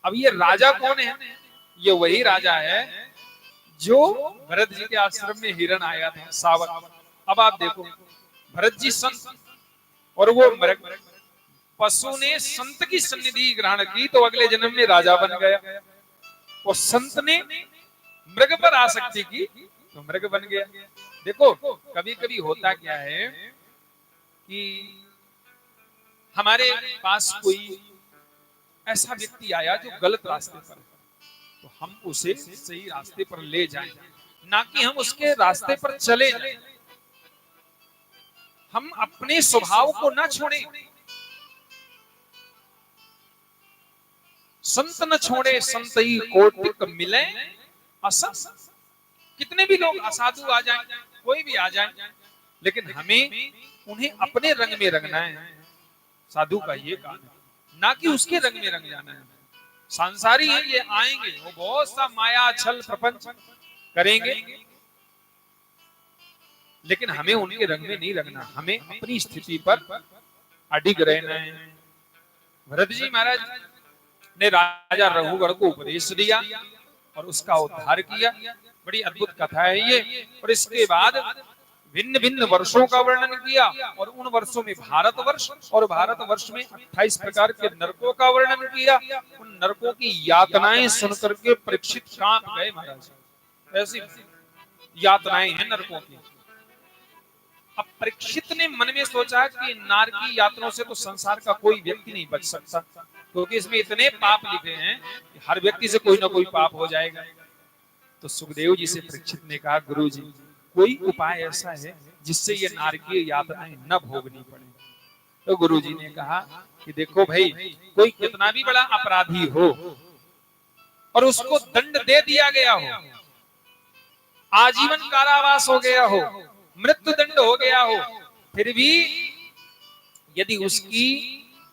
अब ये राजा कौन है? ये वही राजा है जो भरत जी के आश्रम में हिरण आया था, सावक। अब आप देखो भरत जी संत और वो मृग, पशु ने संत की सन्निधि ग्रहण की तो अगले जन्म में राजा बन गया, और संत ने मृग पर आसक्ति की तो मृग बन गया। देखो कभी कभी होता क्या है कि हमारे पास कोई ऐसा व्यक्ति आया जो गलत रास्ते पर है, तो हम उसे सही रास्ते पर ले जाएं, ना कि हम उसके रास्ते पर चले जाएं। हम अपने स्वभाव को ना छोड़ें। संत न छोड़े संत ही कोटिक मिले असत। कितने भी लोग असाधु आ जाएं, कोई भी आ जाए, लेकिन हमें उन्हें अपने रंग में रंगना है। साधु का ये काम है, ना कि उसके रंग में रंग जाना है। सांसारी है, ये आएंगे, वो बहुत सा माया छल प्रपंच करेंगे, लेकिन हमें उनके रंग में नहीं रंगना। हमें अपनी स्थिति पर अडिग रहना है। भरत जी महाराज ने राजा रघुवर को उपदेश दिया और उसका उद्धार किया। बड़ी अद्भुत कथा है ये। और इसके बाद भिन्न भिन्न वर्षों का वर्णन किया, और उन वर्षों में भारतवर्ष, और भारतवर्ष में 28 प्रकार के नरकों का वर्णन किया। उन नरकों की यातनाएं सुनकर के परीक्षित कांप गए महाराज। ऐसी यातनाएं हैं नरकों की। अब परीक्षित ने मन में सोचा कि नारकी यातनाओं से तो संसार का कोई व्यक्ति नहीं बच सकता, क्योंकि इसमें इतने पाप लिखे हैं कि हर व्यक्ति से कोई ना कोई पाप हो जाएगा। तो सुखदेव जी से परीक्षित ने कहा, गुरु जी कोई उपाय ऐसा है जिससे ये नारकीय यातनाएं न भोगनी पड़े। तो गुरु जी ने कहा कि देखो भाई, कोई कितना भी बड़ा अपराधी हो और उसको दंड दे दिया गया हो, आजीवन कारावास हो गया हो, मृत्यु दंड हो गया हो, फिर भी यदि उसकी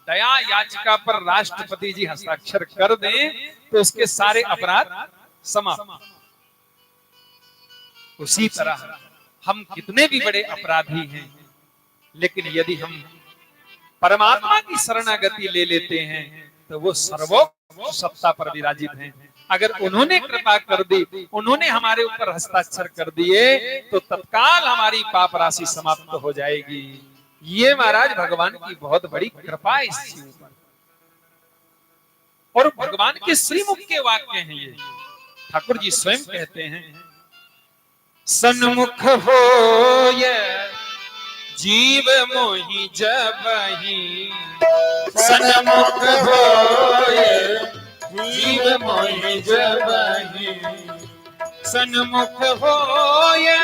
दया याचिका पर राष्ट्रपति जी हस्ताक्षर कर दें तो उसके सारे अपराध समाप्त। उसी तरह हम कितने भी बड़े अपराधी हैं, लेकिन यदि हम परमात्मा की शरणागति ले लेते हैं तो वो सर्वोच्च सत्ता पर विराजित हैं। अगर उन्होंने कृपा कर दी, उन्होंने हमारे ऊपर हस्ताक्षर कर दिए, तो तत्काल हमारी पाप राशि समाप्त हो जाएगी। ये महाराज भगवान की बहुत बड़ी कृपा है इस जीव पर। और भगवान के श्रीमुख के वाक्य हैं ये। ठाकुर जी स्वयं कहते हैं, सन्मुख हो ये जीव मोहि जबहि, सन्मुख हो ये जीव मोहि जबहि, सन्मुख हो ये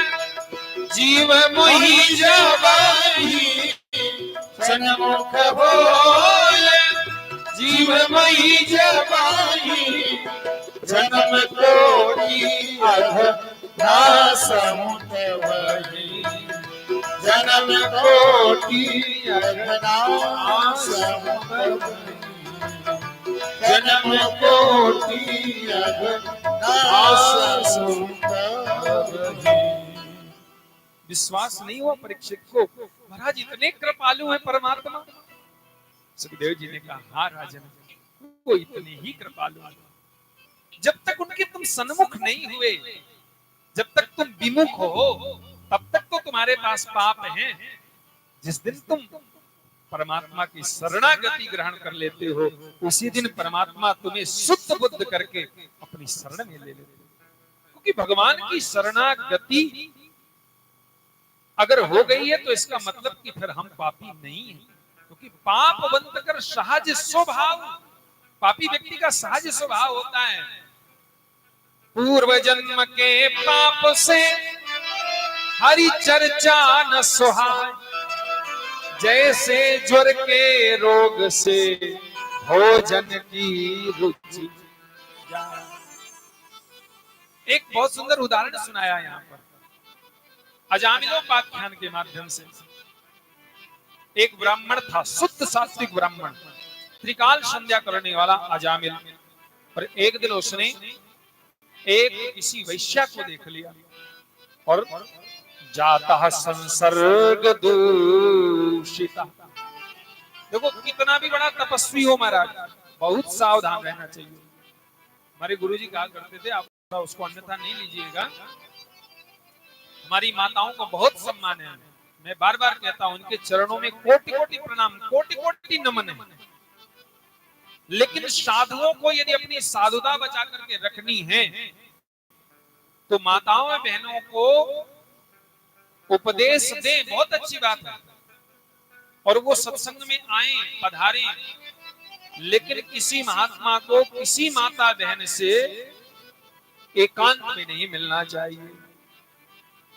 जीव मोहि जबहि, सन्मुख हो ये जीव मोहि जबहि, जन्म कोटि अघनासमुत वही, जन्म कोटि अघनासमुत वही, जन्म कोटि अघनासमुत वही। विश्वास नहीं हुआ परीक्षित को, महाराज इतने कृपालु हैं परमात्मा। सुखदेव जी ने कहा, हाँ राजन, वो इतने ही कृपालु हैं। जब तक उनके तुम सन्मुख नहीं हुए, जब तक तुम विमुख हो, तब तक तो तुम्हारे पास पाप हैं। जिस दिन तुम परमात्मा की शरणागति ग्रहण कर लेते हो, उसी दिन परमात्मा तुम्हें शुद्ध बुद्ध करके अपनी शरण में ले लेते हो। क्योंकि भगवान की शरणागति अगर हो गई है तो इसका मतलब कि फिर हम पापी नहीं हैं। क्योंकि पाप बंद कर सहज स्वभाव, पापी व्यक्ति का सहज स्वभाव होता है, पूर्व जन्म के पाप से हरि चर्चा न सुहाए, जैसे ज्वर के रोग से भोजन की रुचि। एक बहुत सुंदर उदाहरण सुनाया यहाँ पर अजामिलोपाख्यान के माध्यम से। एक ब्राह्मण था, शुद्ध सात्विक ब्राह्मण, त्रिकाल संध्या करने वाला अजामिल। और एक दिन उसने एक किसी वैश्या को देख लिया और जाता संसर्ग दूषिता। देखो कितना भी बड़ा तपस्वी हो महाराज, बहुत सावधान रहना चाहिए। हमारे गुरुजी कहा करते थे, आप उसको अन्यथा नहीं लीजिएगा, हमारी माताओं को बहुत सम्मान है। मैं बार बार कहता हूं, उनके चरणों में कोटि कोटि प्रणाम, कोटि कोटि नमन है। लेकिन साधुओं को यदि अपनी साधुता बचा करके रखनी है तो माताओं और बहनों को उपदेश दें, बहुत अच्छी बात है। और वो सत्संग में आए, पधारें, लेकिन किसी महात्मा को किसी माता बहन से एकांत में नहीं मिलना चाहिए।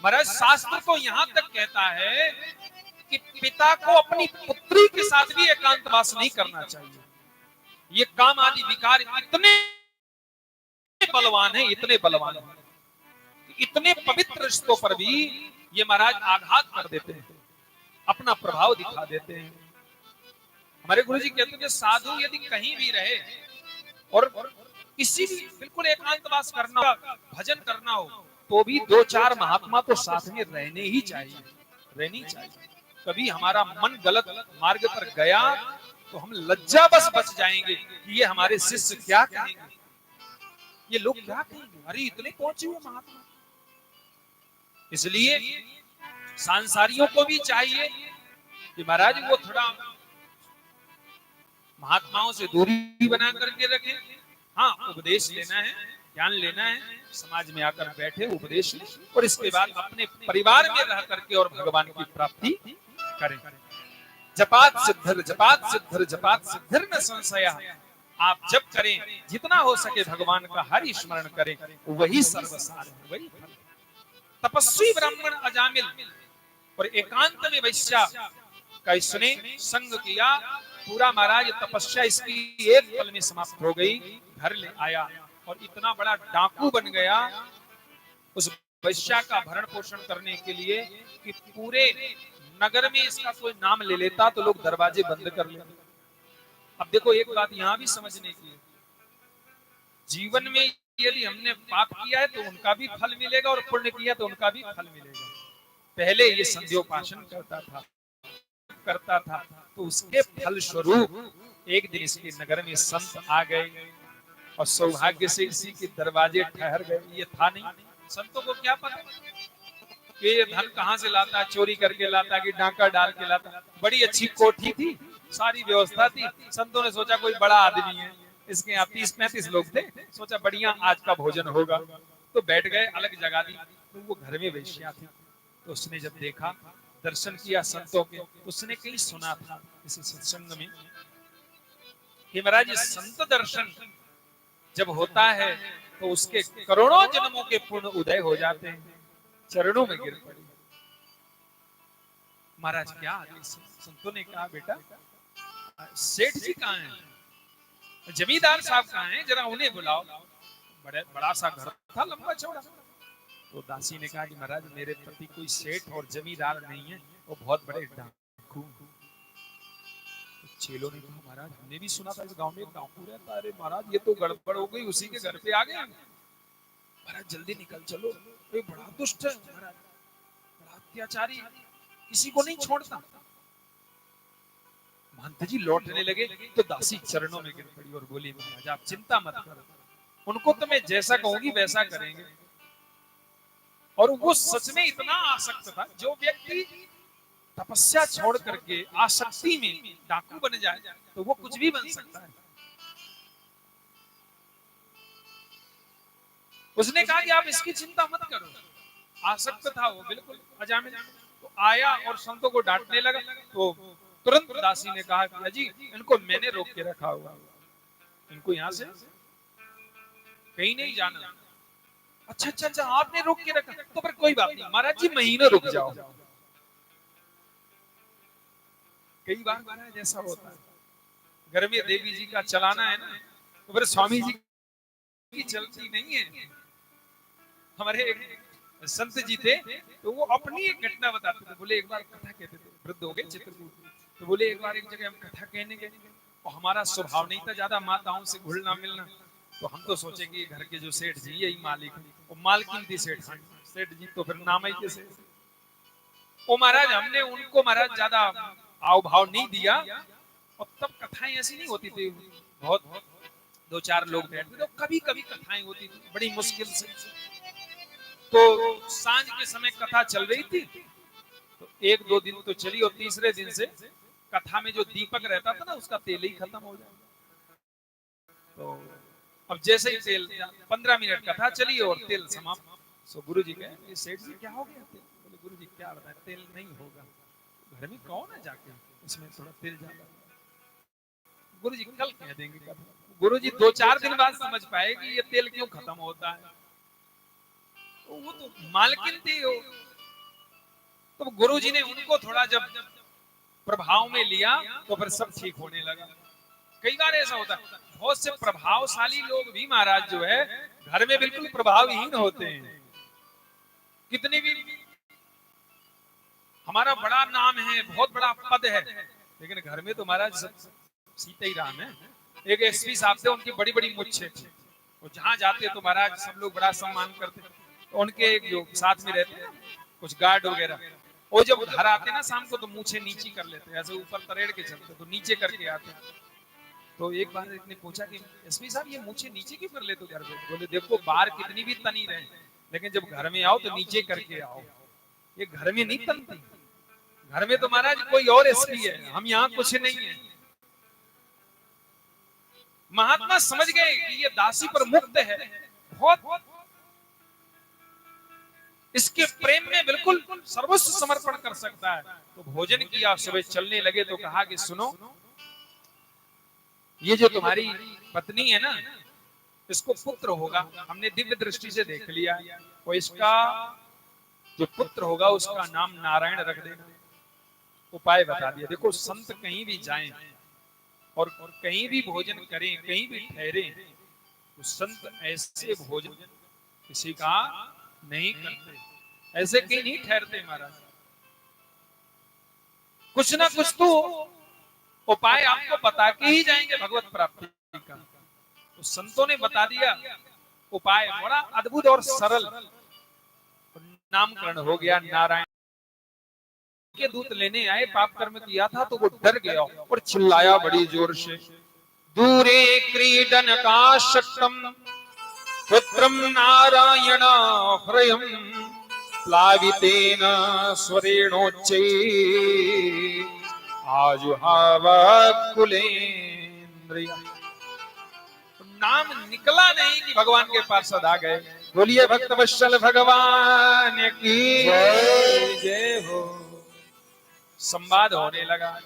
महाराज शास्त्र तो यहां तक कहता है कि पिता को अपनी पुत्री के साथ भी एकांतवास नहीं करना चाहिए। ये काम आदि विकार इतने बलवान है, इतने बलवान है, इतने पवित्र रिश्तों पर भी ये महाराज आघात कर देते हैं, अपना प्रभाव दिखा देते हैं। हमारे गुरु जी कहते हैं साधु यदि कहीं भी रहे और किसी भी बिल्कुल एकांतवास करना हो, भजन करना हो, तो भी 2-4 महात्मा तो साथ में रहने ही चाहिए, रहनी चाहिए। कभी हमारा मन गलत मार्ग पर गया तो हम लज्जा बस बच जाएंगे कि ये हमारे शिष्य क्या कहेंगे, ये लोग क्या कहेंगे, अरे इतने पहुंचे हुए महात्मा। इसलिए सांसारियों को भी चाहिए कि महाराज वो थोड़ा महात्माओं से दूरी बना करके रखें। हाँ, उपदेश लेना है, ज्ञान लेना है, समाज में आकर बैठे उपदेश लें और इसके बाद अपने परिवार में रह करके और भगवान की प्राप्ति करें। जपात सिद्धिर जपात सिद्धिर जपात सिद्धिर न संशय। आप जप करें, जितना हो सके भगवान का हरि स्मरण करें, वही सर्वसार है, वही फल। तपस्वी ब्राह्मण अजामिल और एकांत में वैश्या का इसने संग किया, पूरा महाराज तपस्या इसकी एक पल में समाप्त हो गई। घर ले आया और इतना बड़ा डाकू बन गया उस वैश्या का भरण पोषण करने के लिए कि पूरे नगर में इसका कोई नाम ले लेता तो लोग दरवाजे बंद कर लेते। अब देखो एक बात यहां भी समझने की है, जीवन में यदि हमने पाप किया है तो उनका भी फल मिलेगा और पुण्य किया तो उनका भी फल मिलेगा। पहले ये संध्योपासन करता था तो उसके फल स्वरूप एक दिन इसके नगर में संत आ गए और सौभाग्य से इसी के दरवाजे ठहर गए। ये था नहीं, संतों को क्या पता कि ये धन कहां से लाता, चोरी करके लाता कि डांका डाल के लाता। बड़ी अच्छी कोठी थी, सारी व्यवस्था थी। संतों ने सोचा कोई बड़ा आदमी है, इसके यहाँ 30-35 लोग थे, सोचा बढ़िया आज का भोजन होगा, तो बैठ गए। अलग जगह दी तो वो घर में वेश्या थी। तो उसने जब देखा, दर्शन किया संतों के, उसने कहीं सुना था इस सत्संग में कि महाराज ये संत दर्शन जब होता है तो उसके करोड़ों जन्मों के पुण्य उदय हो जाते हैं। चरणों में गिर पड़ी। महाराज क्या आदेश? संतों ने कहा बेटा सेठ जी कहाँ हैं, जमींदार साहब कहाँ हैं, जरा उन्हें बुलाओ। बड़ा सा घर था, लंबा चौड़ा। तो दासी ने कहा कि महाराज मेरे प्रति कोई सेठ और जमींदार नहीं है, वो बहुत बड़े डाकू। तो चेलों ने कहा महाराज हमने भी सुना था इस गांव में डाकू रहता। अरे महाराज ये तो गड़बड़ हो गई, उसी के घर पे आ गए। महाराज जल्दी निकल चलो, ये बड़ा दुष्ट है महाराज, बड़ा अत्याचारी, किसी को नहीं छोड़ता। महंत जी लौटने लगे तो दासी चरणों में गिर पड़ी और बोली महाराज आप चिंता मत करो, उनको तो मैं जैसा कहूंगी वैसा करेंगे। और वो सच में इतना आसक्त था, जो व्यक्ति तपस्या छोड़ करके आसक्ति में डाकू बन जाए तो वो कुछ भी बन सकता है। उसने कहा कि आप इसकी चिंता मत करो। आसक्त था वो बिल्कुल अजामिल। तो आया और संतों को डांटने लगा। तो तुरंत दासी ने कहा कि अजी इनको मैंने रोक के रखा हुआ, इनको यहां से कहीं नहीं जाना। अच्छा आपने रोक के रखा, तो फिर कोई बात नहीं महाराज जी महीने रुक जाओ। कई बार महाराज ऐसा होता है, घर में देवी जी का चलाना है ना, तो फिर स्वामी जी की चलती नहीं है। हमारे एक संत जी थे तो वो अपनी एक घटना बताते थे। बोले एक बार कथा कहते थे, वृद्ध हो गए चित्रकूट। तो बोले एक बार एक जगह हम कथा कहने गए और हमारा स्वभाव नहीं था ज्यादा माताओं से घुलना मिलना। तो हम तो सोचे कि घर के जो सेठ जी यही मालिक है, वो मालकिन थी सेठ जी, तो फिर नाम ही कैसे। वो महाराज हमने उनको महाराज ज्यादा आव भाव नहीं दिया। और तब कथाएं ऐसी नहीं होती थी, बहुत 2-4 लोग बैठते थे, कभी कभी कथाएं होती थी बड़ी मुश्किल से। तो सांझ के समय कथा चल रही थी, तो 1-2 दिन तो चली और तीसरे दिन से कथा में जो दीपक रहता था ना उसका तेल ही खत्म हो जाए। तो अब जैसे ही तेल 15 मिनट कथा चली और तेल समाप्त। सो गुरु जी कहे सेठ जी क्या हो गया तेल? बोले गुरु जी क्या बताए तेल नहीं होगा। घर में कौन है जाके इसमें थोड़ा तेल ज्यादा। गुरु जी कल कह देंगे कथा। गुरु जी 2-4 दिन बाद समझ पाए कि ये तेल क्यों खत्म होता है। वो तो मालकिन थी हो। तो गुरुजी ने उनको थोड़ा जब प्रभाव में लिया तो फिर सब ठीक होने लगा। कई बार ऐसा होता है, बहुत से प्रभावशाली लोग भी महाराज जो है घर में बिल्कुल प्रभावहीन होते हैं। कितनी भी हमारा बड़ा नाम है, बहुत बड़ा पद है, लेकिन घर में तो महाराज सब सीते ही राम है। एक एसपी साहब थे, उनकी बड़ी बड़ी मुच्छें थी, वो जहां जाते तो महाराज सब लोग बड़ा सम्मान करते। तो उनके एक जो साथ में रहते कुछ गार्ड वगैरह, वो जब घर आते ना शाम को तो मूछें नीची कर लेते, ऐसे ऊपर तरेड़ के चलते, तो नीचे करके आते। तो एक बार एक ने पूछा कि एसपी साहब ये मूछें नीचे क्यों कर लेते घर पे? बोले देखो बाहर कितनी भी तनी रहे, लेकिन जब घर में आओ तो नीचे करके आओ। ये घर में नहीं तनती, घर में तो महाराज कोई और एसपी है, हम यहाँ कुछ नहीं है। महात्मा समझ गए कि ये दासी पर मुक्त है, बहुत इसके प्रेम में बिल्कुल सर्वस्व समर्पण कर सकता है। तो भोजन किया, सुबह चलने लगे तो कहा कि सुनो, ये जो तुम्हारी पत्नी है ना, इसको पुत्र होगा, हमने दिव्य दृष्टि से देख लिया, और इसका जो पुत्र होगा उसका नाम नारायण रख देना। उपाय बता दिया। देखो संत कहीं भी जाएं और कहीं भी भोजन करें, कहीं भी ठहरे, तो संत ऐसे भोजन किसी का नहीं करते, ऐसे कहीं नहीं ठहरते महाराज। कुछ ना कुछ तो उपाय आपको बता के ही जाएंगे भगवत प्राप्ति का। तो संतों ने बता दिया उपाय, बड़ा अद्भुत और सरल। नामकरण हो गया नारायण के। दूत लेने आए, पाप कर्म किया था तो वो डर गया और चिल्लाया बड़ी जोर से, दूरे क्रीडन का शक्तम पुत्रम नारायण ह्रयम प्लावितेन स्वरेणोच्चे आजुहावकुलेन्द्रिय। नाम निकला नहीं कि भगवान के पार्षद आ गए। बोलिए भक्त वत्सल भगवान की जय हो। संवाद होने लगा।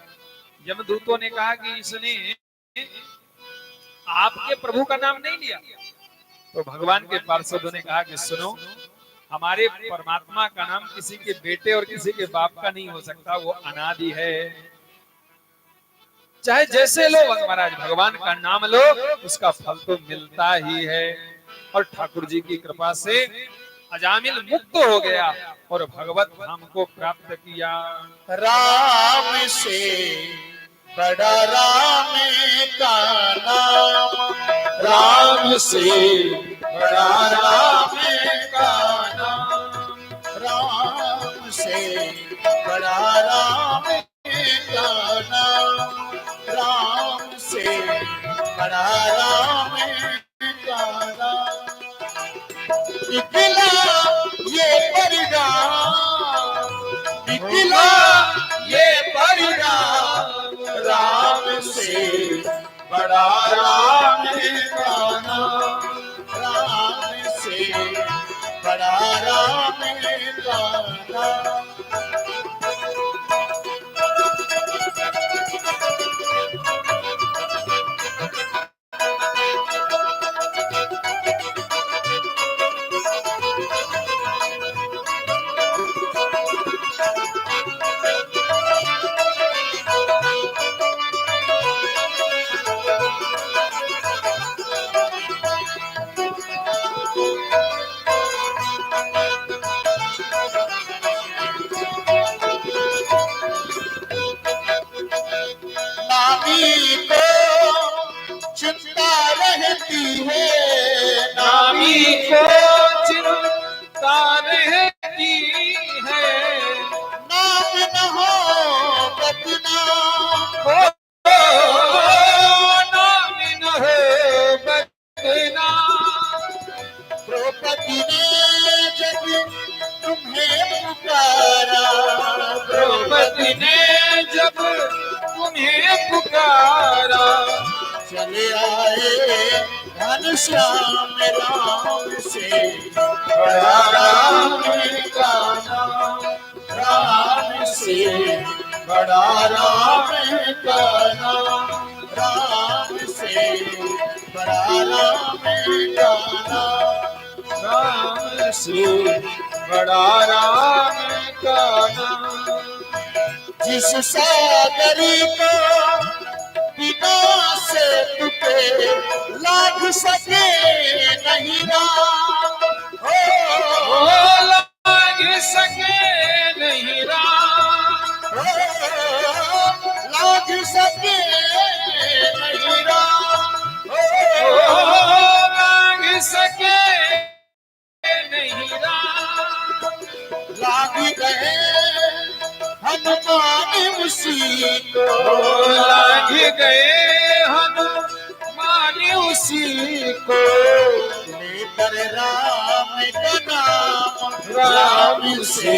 यमदूतों ने कहा कि इसने आपके प्रभु का नाम नहीं लिया। तो भगवान के पार्षदों ने कहा कि सुनो, हमारे परमात्मा का नाम किसी के बेटे और किसी के बाप का नहीं हो सकता, वो अनादि है। चाहे जैसे लो महाराज, भगवान का नाम लो, उसका फल तो मिलता ही है। और ठाकुर जी की कृपा से अजामिल मुक्त हो गया और भगवत धाम को प्राप्त किया। राम से बड़ा राम का नाम, राम से बड़ा राम का नाम, राम से बड़ा राम का नाम, राम से बड़ा राम का नाम। निकला ये परिणाम, निकला ये परिणाम, राम से बड़ा राम का नाम, राम से बड़ा राम का नाम। चिंता रहती है, नामी को चिंता रहती है, नाम न हो बदनाम, नाम न हो बदनाम। द्रौपदी ने जब तुम्हें पुकारा, द्रौपदी ने जब तुम्हें पुकारा, चले आए घनश्याम राम से बड़ा राम का नाम, राम से बड़ा राम का नाम, राम से बड़ा राम का नाम, राम से बड़ा राम का नाम। जिस सागर को बिना से तुके लाग सके नहीं राम। ओ लाग सके नहीं राम, लाग सके नहीं राम। ओ लाग सके नहीं राम। लाग गए हनुमान उसी को, लाग गए हनुमान उसी को, लेकर राम का नाम। राम से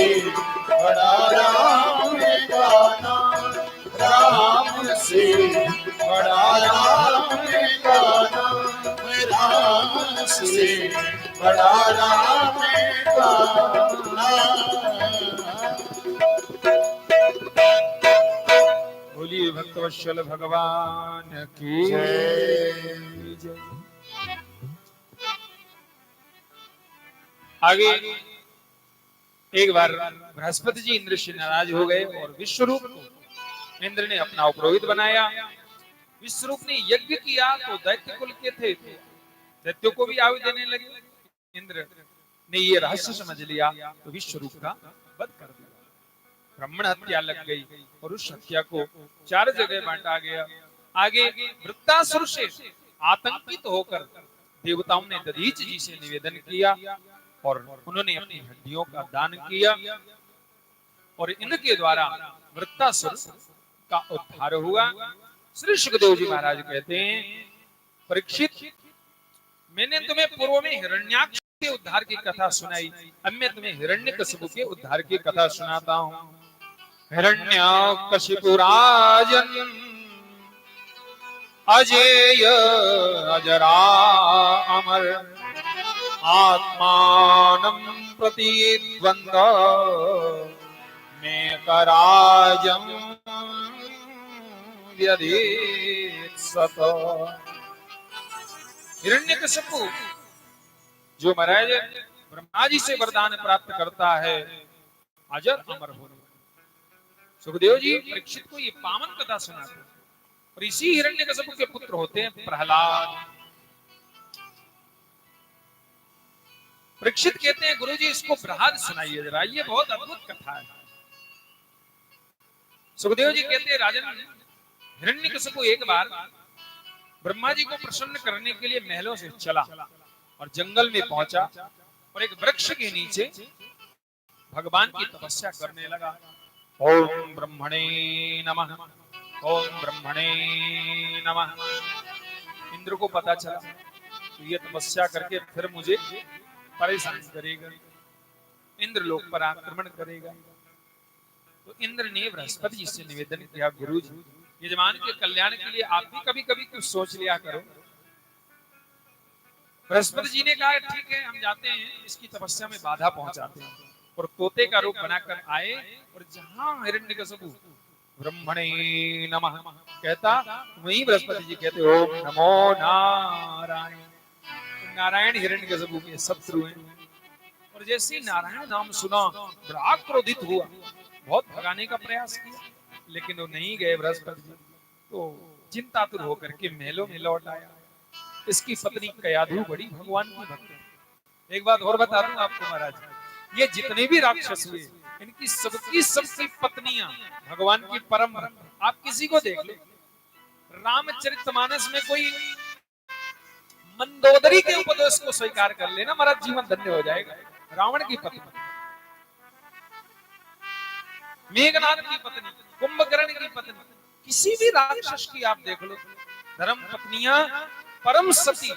बड़ा राम का नाम। राम से बड़ा राम का नाम। राम से बड़ा राम का नाम। बोलिए भक्तवत्सल भगवान की जय। जय। आगे एक बार बृहस्पति जी इंद्र से नाराज हो गए और विश्वरूप को इंद्र ने अपना उपरोहित बनाया। विश्वरूप ने यज्ञ किया तो दैत्य कुल के थे, दैत्यों को भी आयु देने लगे। इंद्र ने ये रहस्य समझ लिया तो विश्वरूप का वध कर दिया। ब्राह्मण हत्या लग गई और उस हत्या को 4 जगह बांटा गया। आगे वृत्तासुर से आतंकित होकर देवताओं ने दधीच जी से निवेदन किया और उन्होंने अपनी हड्डियों का दान किया और इनके द्वारा वृत्तासुर का उद्धार हुआ। श्री सुखदेव जी महाराज कहते हैं, परीक्षित, मैंने तुम्हें पूर्व में हिरण्याक्ष के उद्धार की कथा सुनाई, अब मैं तुम्हें हिरण्यकशिपु के उद्धार की कथा सुनाता हूँ। हिरण्यकशिपु राजन अजेय अजरा अमर आत्मानं प्रतिद्वन्द्व में कराजं व्यधीत्सत। हिरण्यकशिपु जो महाराज ब्रह्मा जी से वरदान प्राप्त करता है अजर अमर होने। सुखदेव जी परीक्षित को ये पावन कथा सुनाते हैं और इसी हिरण्यकशिपु के पुत्र होते हैं प्रहलाद। परीक्षित कहते हैं, गुरुजी इसको बृहद सुनाइए जरा, ये बहुत अद्भुत कथा है। सुखदेव जी कहते हैं, राजन, हिरण्यकशिपु एक बार ब्रह्मा जी को प्रसन्न करने के लिए महलों से चला और जंगल में पहुंचा और एक वृक्ष के नीचे भगवान की तपस्या करने लगा। ओम ब्रह्मणे नमः, ओम ब्रह्मणे नमः। इंद्र को पता चला तो ये तपस्या करके फिर मुझे परेशान करेगा, इंद्र लोक पर आक्रमण करेगा। तो इंद्र ने बृहस्पति जी से निवेदन किया, गुरु जी, यजमान के कल्याण के लिए आप भी कभी कभी कुछ सोच लिया करो। बृहस्पति जी ने कहा, ठीक है, हम जाते हैं, इसकी तपस्या में बाधा पहुंचाते हैं। और तोते का रूप बनाकर आए और जहां हिरण्यकशिपु ब्रह्मणे नमः कहता, वहीं बृहस्पति जी कहते, ओम नमो नारायण। नारायण हिरण्यकशिपु के शत्रु हैं और जैसे ही नारायण नाम सुना बड़ा क्रोधित हुआ, बहुत भगाने का प्रयास किया लेकिन वो नहीं गए बृहस्पति जी। तो चिंतातुर होकर के महलों में लौट आया। इसकी पत्नी कयाधु बड़ी भगवान की भक्त है। एक बात और बता दूं आपको महाराज, ये जितने भी राक्षस हुए इनकी सबकी पत्नियां भगवान की परम भक्त। आप किसी को देख लो, रामचरितमानस में कोई मंदोदरी के उपदेश को स्वीकार कर लेना, महाराज जीवन धन्य हो जाएगा। रावण की पत्नी, मेघनाथ की पत्नी, कुंभकर्ण की पत्नी, किसी भी राक्षस की आप देख लो, धर्म पत्नियां परम सती,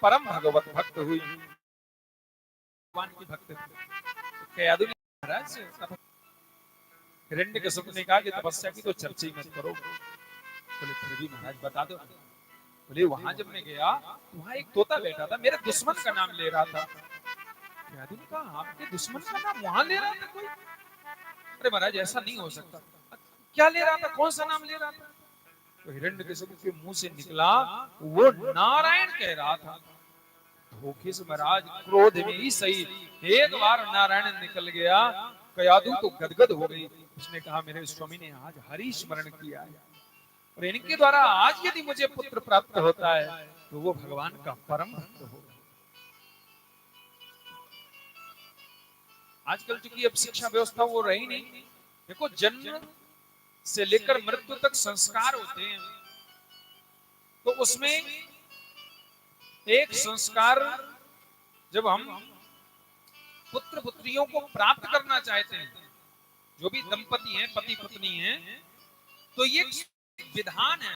परम भगवत भक्त हुई, भगवान की भक्त। कयाधु ने महाराज हिरण्यकशिपु ने कहा कि तपस्या की तो चर्चा ही मत करो। बोले फिर भी महाराज बता दो। बोले वहां जब मैं गया वहां एक तोता बैठा था, मेरे दुश्मन का नाम ले रहा था। कयाधु ने कहा, आपके दुश्मन का नाम वहां ले रहा था कोई? अरे महाराज ऐसा नहीं हो सकता। क्या ले रहा था, कौन सा नाम ले रहा था? तो हिरण्यकशिपु के मुंह से निकला, वो नारायण कह रहा था। धोखे से महाराज क्रोध में ही सही एक बार नारायण निकल गया, कयादू तो गदगद हो गई। उसने कहा मेरे स्वामी ने आज हरि स्मरण किया है और इनके द्वारा आज यदि मुझे पुत्र प्राप्त होता है तो वो भगवान का परम भक्त होगा। आजकल चूंकि अब शिक्षा व्यवस्था वो रही नहीं, देखो जन्म से लेकर मृत्यु तक संस्कार होते हैं, तो उसमें एक संस्कार जब हम पुत्र पुत्रियों को प्राप्त करना चाहते हैं, जो भी दंपति हैं पति पत्नी हैं, तो ये विधान है